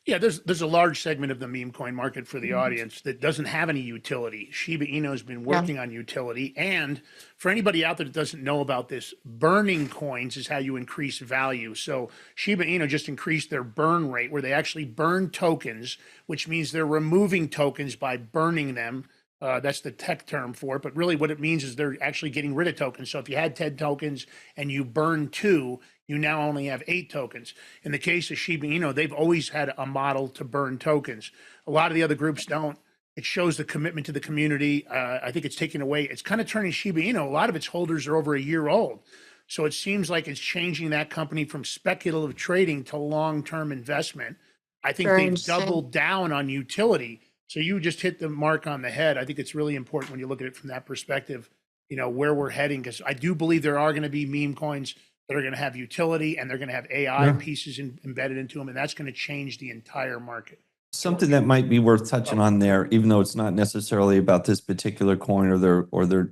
A: Yeah, there's a large segment of the meme coin market for the audience that doesn't have any utility. Shiba Inu has been working on utility. And for anybody out there that doesn't know about this, burning coins is how you increase value. So Shiba Inu just increased their burn rate, where they actually burn tokens, which means they're removing tokens by burning them. That's the tech term for it. But really what it means is they're actually getting rid of tokens. So if you had 10 tokens and you burn 2, you now only have 8 tokens. In the case of Shiba Inu, they've always had a model to burn tokens. A lot of the other groups don't. It shows the commitment to the community. I think it's taken away. It's kind of turning Shiba Inu. A lot of its holders are over a year old. So it seems like it's changing that company from speculative trading to long-term investment. I think they've doubled down on utility. So you just hit the mark on the head. I think it's really important when you look at it from that perspective, where we're heading, because I do believe there are going to be meme coins that are going to have utility, and they're going to have AI pieces embedded into them, and that's going to change the entire market.
B: Something that might be worth touching on there, even though it's not necessarily about this particular coin or their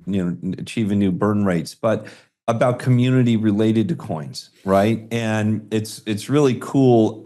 B: achieving new burn rates, but about community related to coins, right? And it's really cool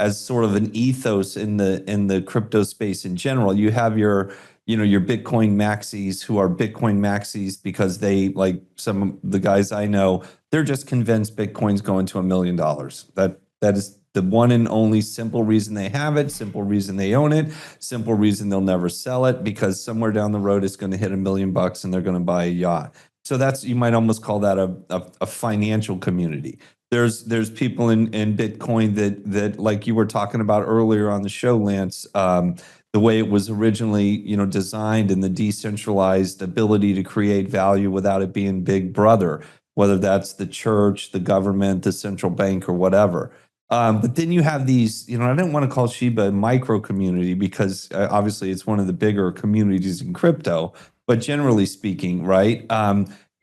B: as sort of an ethos in the crypto space in general. You have your Bitcoin maxis who are Bitcoin maxis because they, like some of the guys I know, they're just convinced Bitcoin's going to $1 million. That is the one and only simple reason they have it, simple reason they own it, simple reason they'll never sell it, because somewhere down the road it's going to hit $1 million and they're going to buy a yacht. So you might almost call that a financial community. There's people in Bitcoin that like you were talking about earlier on the show, Lance, the way it was originally, designed, and the decentralized ability to create value without it being Big Brother, whether that's the church, the government, the central bank, or whatever. But then you have these, I don't want to call Shiba a micro community because obviously it's one of the bigger communities in crypto, but generally speaking, right?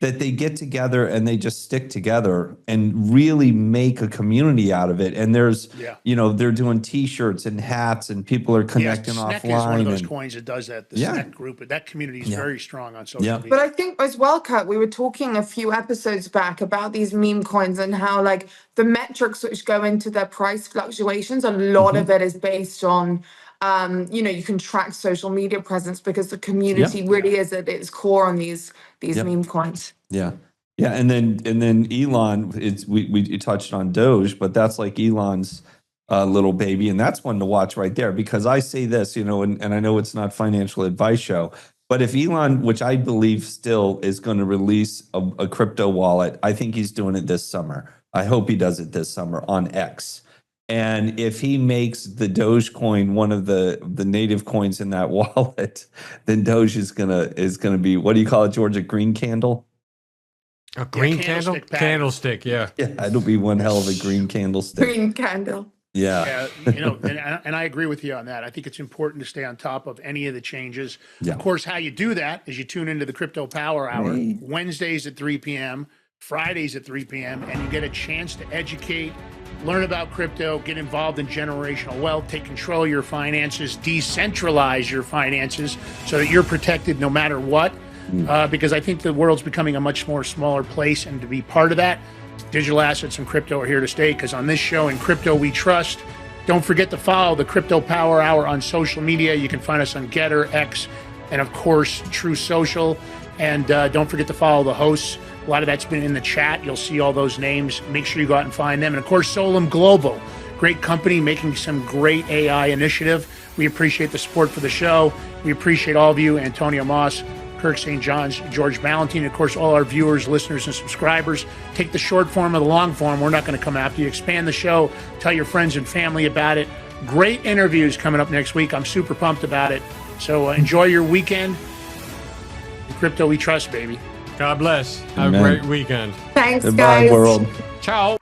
B: That they get together and they just stick together and really make a community out of it. And there's, they're doing T-shirts and hats, and people are connecting offline.
A: Snek is one of those coins that does that. The Snek group, but that community is very strong on social media.
D: But I think as well, Kurt, we were talking a few episodes back about these meme coins and how like the metrics which go into their price fluctuations, a lot of it is based on you can track social media presence because the community really is at its core on these meme coins.
B: Yeah. And then Elon, we touched on Doge, but that's like Elon's little baby, and that's one to watch right there, because I say this, and I know it's not financial advice show, but if Elon, which I believe still is going to release a crypto wallet, I think he's doing it this summer. I hope he does it this summer on X. And if he makes the Dogecoin one of the native coins in that wallet, then Doge is gonna be, what do you call it, George? A green candle?
C: A green candle? Candlestick, yeah.
B: Yeah, it'll be one hell of a green candlestick.
D: Green candle.
B: Yeah.
A: And I agree with you on that. I think it's important to stay on top of any of the changes. Yeah. Of course, how you do that is you tune into the Crypto Power Hour, Wednesdays at 3 p.m., Fridays at 3 p.m., and you get a chance to educate, learn about crypto, get involved in generational wealth, take control of your finances, decentralize your finances so that you're protected no matter what. Because I think the world's becoming a much more smaller place, and to be part of that, digital assets and crypto are here to stay, because on this show, In Crypto We Trust, don't forget to follow the Crypto Power Hour on social media. You can find us on Getter, X, and of course, True Social. And don't forget to follow the hosts. A lot of that's been in the chat. You'll see all those names. Make sure you go out and find them. And of course, Solum Global, great company making some great AI initiative. We appreciate the support for the show. We appreciate all of you, Antonio Moss, Kirk St. John's, George Balloutine, of course, all our viewers, listeners, and subscribers. Take the short form or the long form. We're not going to come after you. Expand the show. Tell your friends and family about it. Great interviews coming up next week. I'm super pumped about it. So enjoy your weekend. In Crypto We Trust, baby.
C: God bless. Have a great weekend.
D: Thanks,
B: Goodbye,
D: guys.
B: world.
C: Ciao.